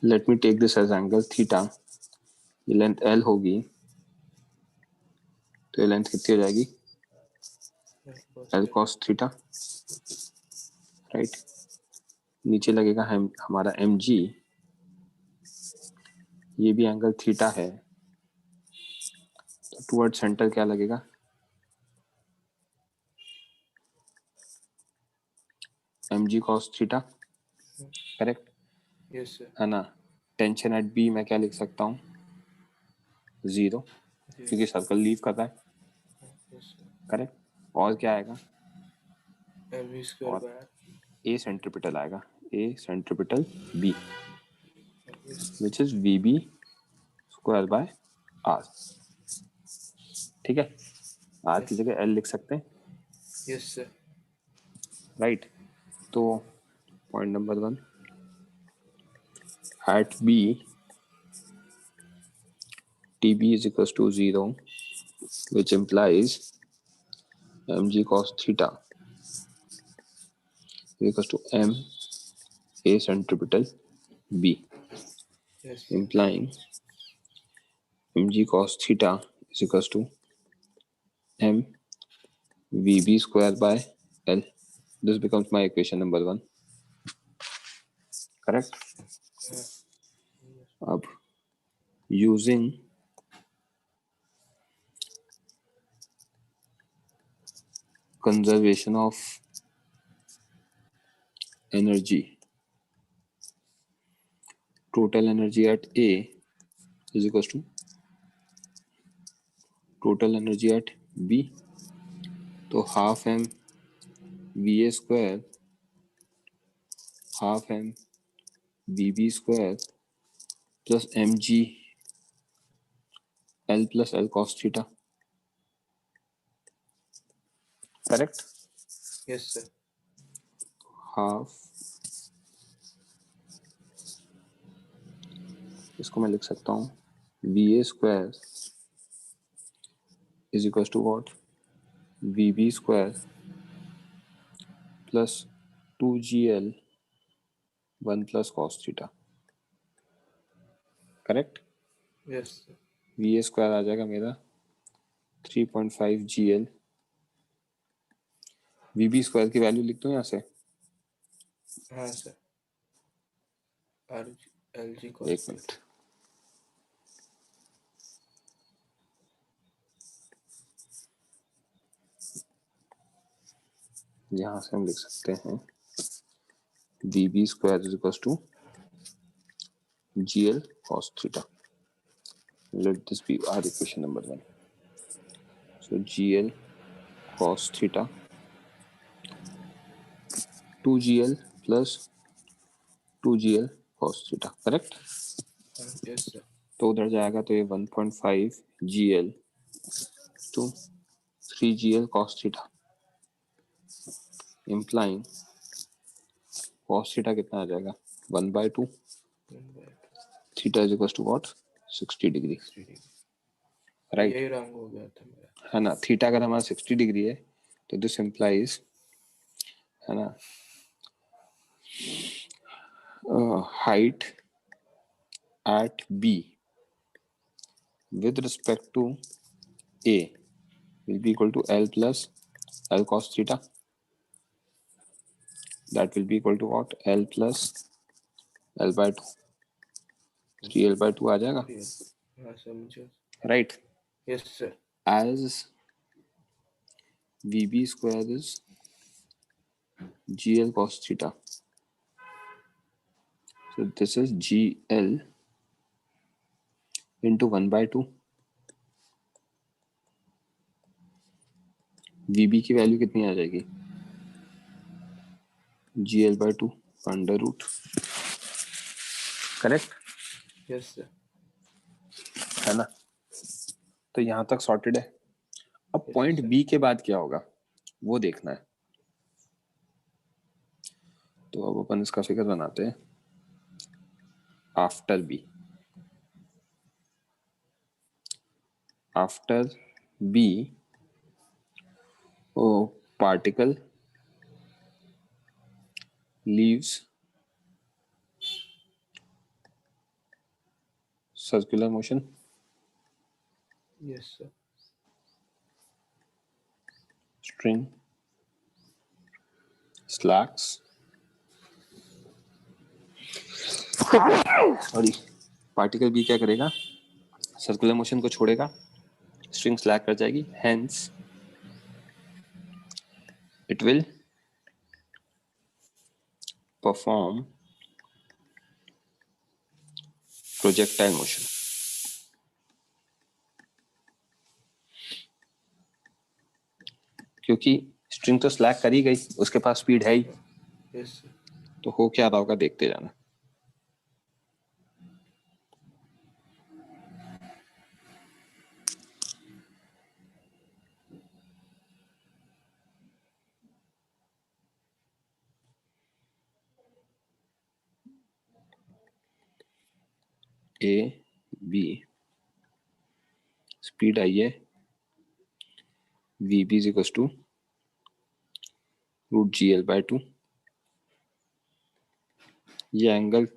Let me take this as angle theta. ये लेंथ एल होगी तो ये लेंथ कितनी हो जाएगी, एल कॉस थीटा, राइट। नीचे लगेगा हमारा एम जी, ये भी एंगल थीटा है, तो टुवर्ड सेंटर क्या लगेगा, M G cos theta, correct. Yes sir. है ना। टेंशन एट बी मैं क्या लिख सकता हूँ, 0, क्योंकि सर्कल लीव कर रहा है, करेक्ट। और क्या आएगा, mv स्क्वायर और बाय ए सेंट्रिपिटल आएगा, a centripetal b which is v B square by r. ठीक है, आर की जगह एल लिख सकते हैं, यस सर। राइट। तो point number 1, at B TB is equals to 0, which implies mg cos theta is equals to m a centripetal b, implying mg cos theta is equals to m vb square by l. This becomes my equation number 1, correct. अब using conservation of energy, total energy at A is equals to total energy at B, तो half m VA square half m VB square plus mg L plus L cos theta, correct. Yes sir. Half, इसको मैं लिख सकता हूँ VA square is equals to what, VB square plus 2GL 1 plus cos theta, correct. Yes sir. VA square आ जाएगा मेरा 3.5 GL, VB square की value लिख दूं यहाँ से, हाँ सर। LG एक cos मिनट, यहाँ से हम लिख सकते हैं VB square is equals to GL cos theta. Let this be our equation number 1. So GL cos theta 2GL plus 2GL cos theta, correct. Yes sir. तो उधर जाएगा तो ये 1.5 GL to 3gl cos theta, implying cos theta कितना आ जाएगा 1/2, theta is equals to what 60 degree, right यही रंग हो गया था मेरा। है ना। थीटा अगर हमारा 60 डिग्री है तो दिस इम्प्लाइज, है ना, height at B with respect to A will be equal to L plus L cos theta. That will be equal to what? L plus L by 2. 3L by 2 आ जाएगा, हाँ sir मुझे। right? Yes sir. As VB square is GL cos theta. So this is GL into 1/2. VB की value कितनी आ जाएगी? GL by 2 under root, correct, yes sir. है ना। तो यहाँ तक सॉर्टेड है। अब Yes, पॉइंट sir. बी के बाद क्या होगा वो देखना है। तो अब अपन इसका फिगर बनाते हैं। After B, after B particle leaves circular motion, yes sir. string slacks, sorry, particle B क्या करेगा? सर्कुलर मोशन को छोड़ेगा, स्ट्रिंग स्लैक कर जाएगी, hence it will perform projectile motion. क्योंकि स्ट्रिंग तो स्लैक कर ही गई, उसके पास स्पीड है ही, यस सर। तो हो क्या रहा होगा देखते जाना। ए बी स्पीड आई है, V B is equal to root G L by 2। ये एंगल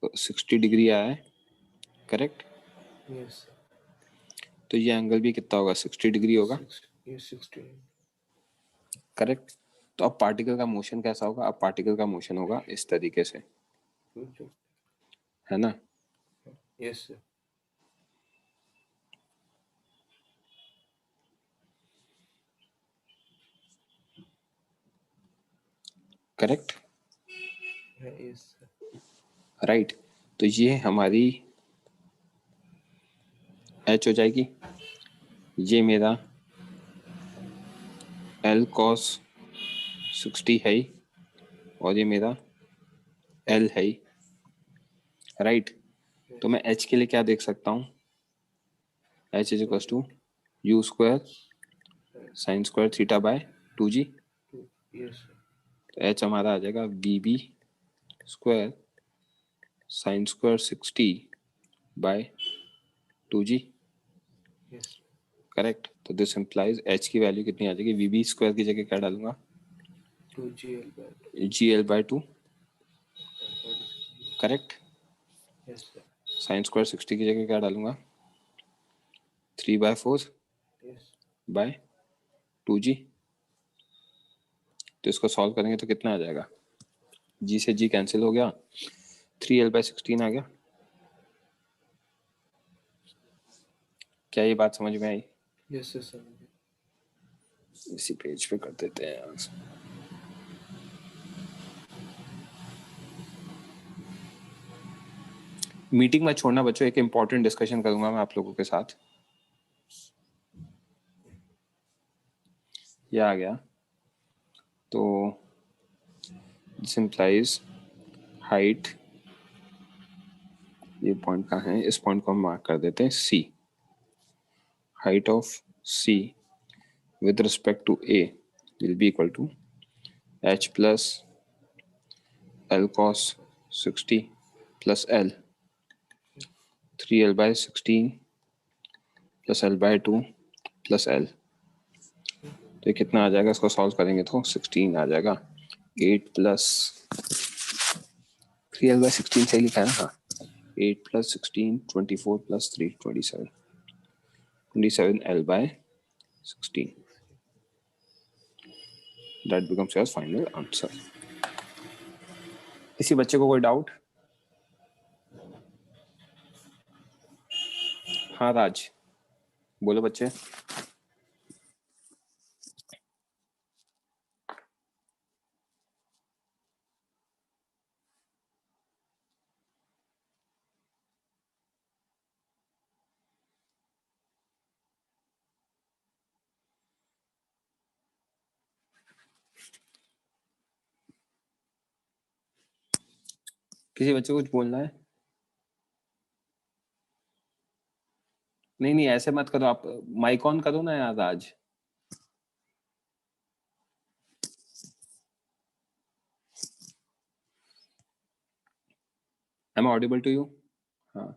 60 डिग्री आया है, करेक्ट। Yes sir. तो ये एंगल भी कितना होगा? 60 डिग्री होगा, ये 16। करेक्ट। तो अब पार्टिकल का मोशन कैसा होगा? अब पार्टिकल का मोशन होगा इस तरीके से, है ना। Yes sir. Correct, yes sir. Right. तो ये हमारी एच हो जाएगी, ये मेरा एल कॉस 60 है ही, और ये मेरा एल है ही, राइट। तो मैं एच के लिए क्या देख सकता हूँ? H is equal to U square sine square theta by 2g। Yes sir. तो एच हमारा आ जाएगा V B square sine square 60 by 2g, yes correct. तो दिस इम्प्लाइज एच की वैल्यू कितनी आ जाएगी? वी बी स्क्वायर की जगह क्या डालूंगा? 2GL/2। Ji L by 2, correct. Yes sir. Sign square 60 की जगह क्या डालूंगा? 3/4 यस। Bye 2g। तो इसको सॉल्व करेंगे तो कितना आ जाएगा? g से g कैंसिल हो गया, 3l/16 आ गया। क्या ये बात समझ में आई? Yes sir. इसी पेज पे कर देते हैं यार। मीटिंग में छोड़ना बच्चों, एक इम्पोर्टेंट डिस्कशन करूंगा मैं आप लोगों के साथ। ये आ गया, तो दिस इम्प्लाइज हाइट, ये पॉइंट कहाँ है? इस पॉइंट को हम मार्क कर देते हैं C। height of C with respect to A will be equal to h plus L cos 60 plus L 3L by 16 plus L by 2 plus L। तो ये कितना आ जाएगा, इसको सॉल्व करेंगे तो 16 आ जाएगा। 8 प्लस 3L by 16 सही लिखा है ना? हाँ, 8 plus 16 24 plus 3 27 L by 16। That becomes your final answer। किसी बच्चे को कोई डाउट? हाँ राज, बोलो बच्चे। किसी बच्चे को कुछ बोलना है? नहीं ऐसे मत करो, आप माइक ऑन करो ना यार Raj. Am I audible to you? हाँ।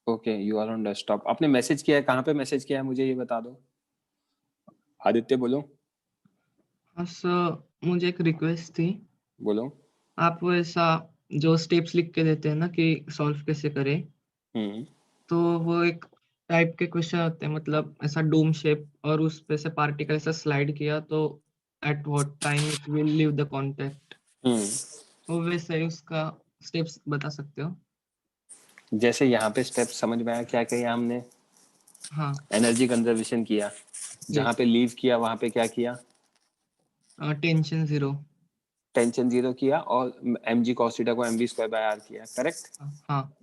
Okay, you are on desktop. आपने मैसेज किया है, कहाँ पे मैसेज किया है मुझे ये बता दो। आदित्य बोलो। हाँ सर, मुझे एक रिक्वेस्ट थी। बोलो। आप वो ऐसा जो स्टेप्स लिख के देते हैं ना कि सॉल्व कैसे करें, तो वो एक टाइप के क्वेश्चन होते हैं, मतलब ऐसा डूम शेप, और उस पे से पार्टिकल ऐसा स्लाइड किया तो at what time it will leave the contact, वो वैसे ही उसका स्टेप्स बता सकते हो? जैसे यहाँ पे स्टेप समझ में आया क्या किया हमने? हाँ, एनर्जी कंजर्वेशन किया, जहाँ पे लीव किया वहां पे क्या किया? Tension zero. टेंशन जीरो किया और mg cos थीटा को mv स्क्वायर बाय r किया, करेक्ट? हाँ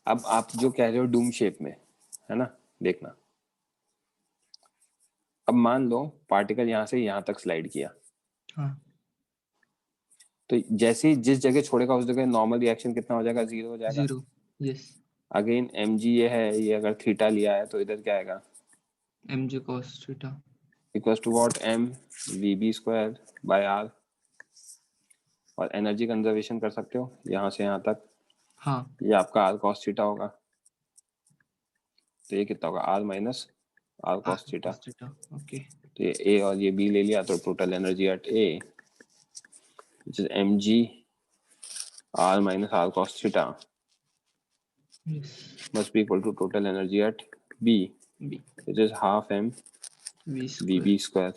अब आप जो कह रहे हो डूम शेप में, है ना, देखना। अब मान लो पार्टिकल यहाँ से यहाँ तक स्लाइड किया, हाँ तो जैसे ही जिस जगह छोड़ेगा उस जगह नॉर्मल रिएक्शन कितना हो जाएगा? जीरो हो जाएगा। Zero, yes. अगेन mg ये है, ये अगर थीटा लिया है तो इधर क्या आएगा? mg cos theta equals to what? m vb square by r। और एनर्जी कंजर्वेशन कर सकते हो यहाँ से यहाँ तक। हाँ, ये आपका r cos थीटा होगा, तो ये कितना होगा? r minus r cos theta. Okay. तो ये a और ये b ले लिया, तो total energy at a which is mg r minus r cos theta yes, must be equal to total energy at b b which is half m v vb square,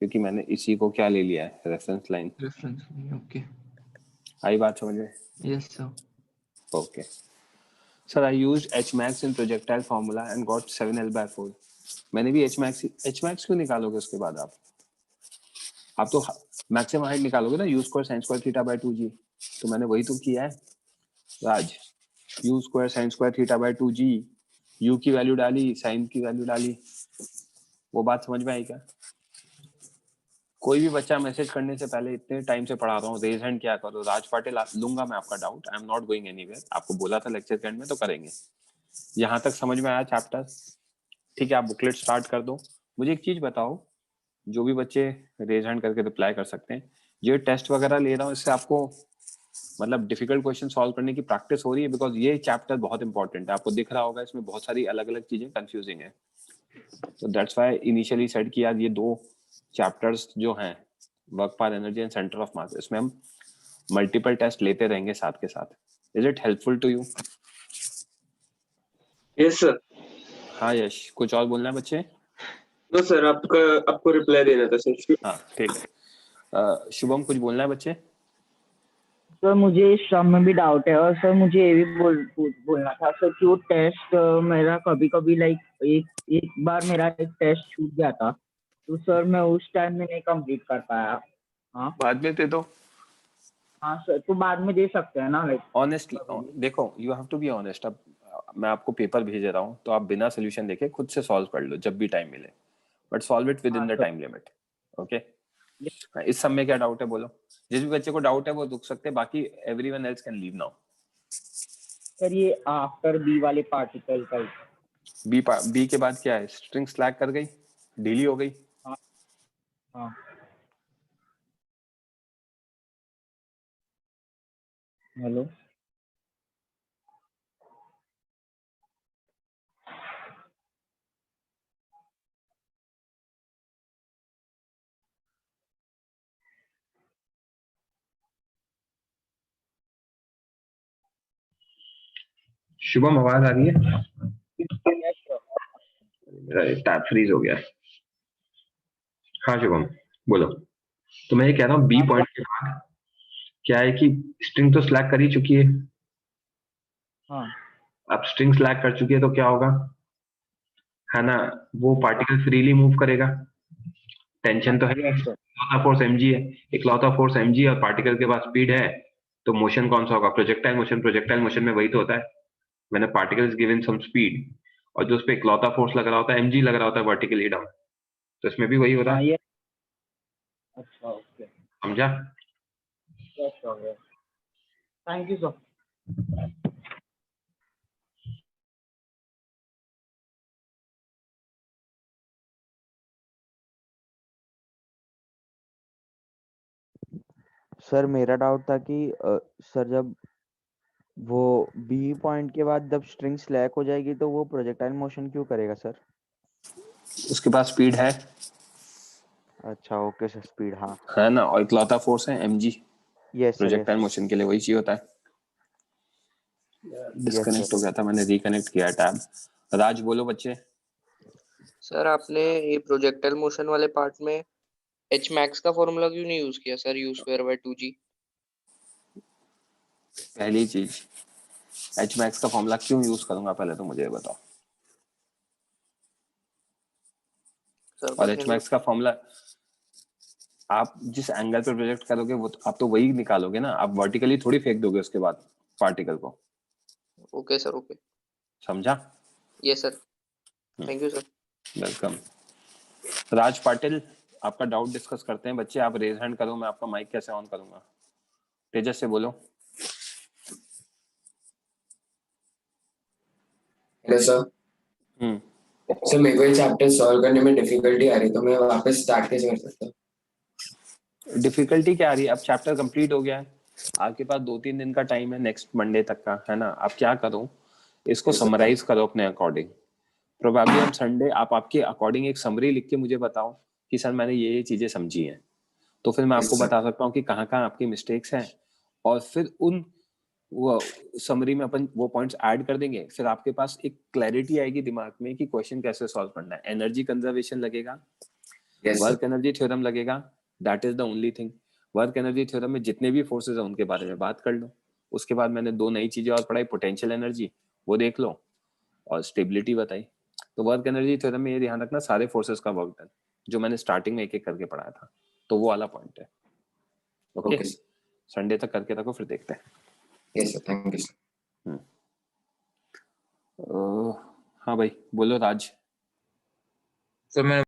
क्योंकि मैंने इसी को क्या ले लिया है? Reference line. रेफरेंस। ओके, आई बात समझ में? Yes sir. Okay sir, I used h max in projectile formula and got 7l by 4। मैंने भी h max क्यों निकालोगे उसके बाद? आप तो मैक्सिमम हाइट निकालोगे ना, u square sin square theta by 2g। तो मैंने वही तो किया है राज, u square sin square theta by 2g, u की वैल्यू डाली, sin की वैल्यू डाली। वो बात समझ में आई क्या? कोई भी बच्चा मैसेज करने से पहले इतने टाइम से पढ़ा रहा हूँ, रेज हैंड क्या करो। राज पाटिल, लूंगा मैं आपका doubt, I am not going anywhere. आपको बोला था लेक्चर के एंड में तो करेंगे। यहाँ तक समझ में आया चैप्टर? ठीक है, आप बुकलेट स्टार्ट कर दो। मुझे एक चीज बताओ, जो भी बच्चे रेज हैंड करके रिप्लाई कर सकते हैं, ये टेस्ट वगैरह ले रहा हूँ, इससे आपको मतलब डिफिकल्ट क्वेश्चन सॉल्व करने की प्रैक्टिस हो रही है? बिकॉज ये चैप्टर बहुत इंपॉर्टेंट है, आपको दिख रहा होगा इसमें बहुत सारी अलग अलग चीजें कंफ्यूजिंग है। तो दैट्स व्हाई इनिशियली सेट किया ये दो चैप्टर्स जो हैं, work power energy and centre of mass, इसमें हम मल्टीपल टेस्ट लेते रहेंगे साथ के साथ। Is it helpful to you? Yes sir. हाँ यश, कुछ और बोलना है बच्चे? नो सर, आपको रिप्लाई देना था सर। हाँ ठीक है। शुभम, कुछ बोलना है बच्चे? सर मुझे इस सम में भी डाउट है, और सर मुझे ये भी बोलना था सर कि वो टेस्ट मेरा कभी कभी लाइक एक बार मेरा एक टेस्ट छूट गया था, तो सर मैं उस टाइम में नहीं कंप्लीट कर पाया। हाँ बाद में दे दो। हाँ सर, तो बाद में दे सकते हैं ना? लाइक ऑनेस्टली देखो, you have to be honest. अब मैं आपको पेपर भेज रहा हूँ तो आप बिना सोल्यूशन देखे खुद से सॉल्व कर लो जब भी टाइम मिले, but solve it with in the time limit. Okay, इस सब में क्या डाउट है बोलो? जिस भी बच्चे को डाउट है वो रुक सकते हैं, बाकी everyone else can leave now. Sir ये आफ्टर बी वाले पार्टिकल का बी के बाद क्या है? स्ट्रिंग स्लैग कर गई, ढीली हो गई। हाँ हेलो शुभम आवाज आ रही है? मेरा टैब फ्रीज हो गया। हाँ शुभम बोलो। तो मैं ये कह रहा हूँ बी पॉइंट के बाद क्या है कि स्ट्रिंग तो स्लैग कर ही चुकी है। हाँ अब स्ट्रिंग स्लैग कर चुकी है तो क्या होगा, है ना, वो पार्टिकल फ्रीली मूव करेगा। टेंशन तो है, इकलौता फोर्स mg है, इकलौता फोर्स mg और पार्टिकल के पास स्पीड है, तो मोशन कौन सा होगा? Projectile motion. प्रोजेक्टाइल मोशन में वही तो होता है, मैंने particle is given some speed और जो उस पे इकलौता फोर्स लग रहा होता है mg लग रहा होता है वर्टिकली डाउन, तो इसमें भी वही हो रहा है। ये अच्छा ओके समझा? यस हो गया। Thank you sir. सर मेरा डाउट था कि सर जब वो बी पॉइंट के बाद जब स्ट्रिंग स्लैक हो जाएगी तो वो प्रोजेक्टाइल मोशन क्यों करेगा सर? उसके पास स्पीड है। अच्छा ओके सर, स्पीड हाँ है ना, और इकलौता फोर्स है mg। Yes sir projectile motion के लिए वही चाहिए होता है। डिस्कनेक्ट हो गया था, मैंने रिकनेक्ट किया टैब। राज बोलो बच्चे। सर आपने ये प्रोजेक्टाइल मोशन वाले पार्ट में एच मैक्स का फॉर्मूला क्यों नहीं यूज किया sir? You square by 2g। पहली चीज, एच मैक्स का फॉर्मूला क्यों यूज करूंगा पहले तो मुझे ये बताओ। सर और बस एच मैक्स का फॉर्मूला आप जिस एंगल पे प्रोजेक्ट करोगे वो आप तो वही निकालोगे ना, आप वर्टिकली थोड़ी फेंक दोगे उसके बाद पार्टिकल को। Okay sir okay. समझा? Yes sir. Thank you sir. Welcome. Raj Patil, आपका डाउट डिस्कस करते हैं बच्चे। आप रेज हैंड करो, मैं आपका माइक कैसे ऑन करूंगा? तेजस से बोलो। Hello sir. सर मेरे को ये चैप्टर सॉल्व करने में डिफिकल्टी आ रही, तो मैं वापस स्टार्ट कैसे कर सकता हूँ? डिफिकल्टी क्या आ रही है? अब चैप्टर कंप्लीट हो गया है, आपके पास 2-3 दिन का टाइम है नेक्स्ट मंडे तक का, है ना। आप क्या करो, इसको समराइज करो अपने अकॉर्डिंग। प्रोबेबली हम संडे आप आपके अकॉर्डिंग एक समरी लिख के मुझे बताओ कि सर मैंने ये चीजें समझी हैं, तो फिर मैं आपको बता सकता हूँ कि कहाँ कहाँ आपकी मिस्टेक्स हैं, और फिर उन वो समरी में अपन वो पॉइंट्स ऐड कर देंगे। फिर आपके पास एक क्लैरिटी आएगी दिमाग में कि क्वेश्चन कैसे सॉल्व करना है। एनर्जी कंजर्वेशन लगेगा, वर्क एनर्जी थ्योरम लगेगा, that is the only thing. Work energy theorem में जितने भी फोर्सेज हैं उनके बारे में बात कर लो। उसके बाद मैंने 2 नई चीजें और पढ़ाई, पोटेंशियल एनर्जी वो देख लो, और स्टेबिलिटी बताई। तो वर्क एनर्जी थ्योरम में ये ध्यान रखना सारे फोर्सेस का वर्क डन, जो मैंने स्टार्टिंग में एक एक करके पढ़ाया था, तो वो वाला पॉइंट है। ओके, संडे तक करके रखो, फिर देखते हैं। Yes sir, thank you sir. हाँ भाई बोलो राज। सर मैं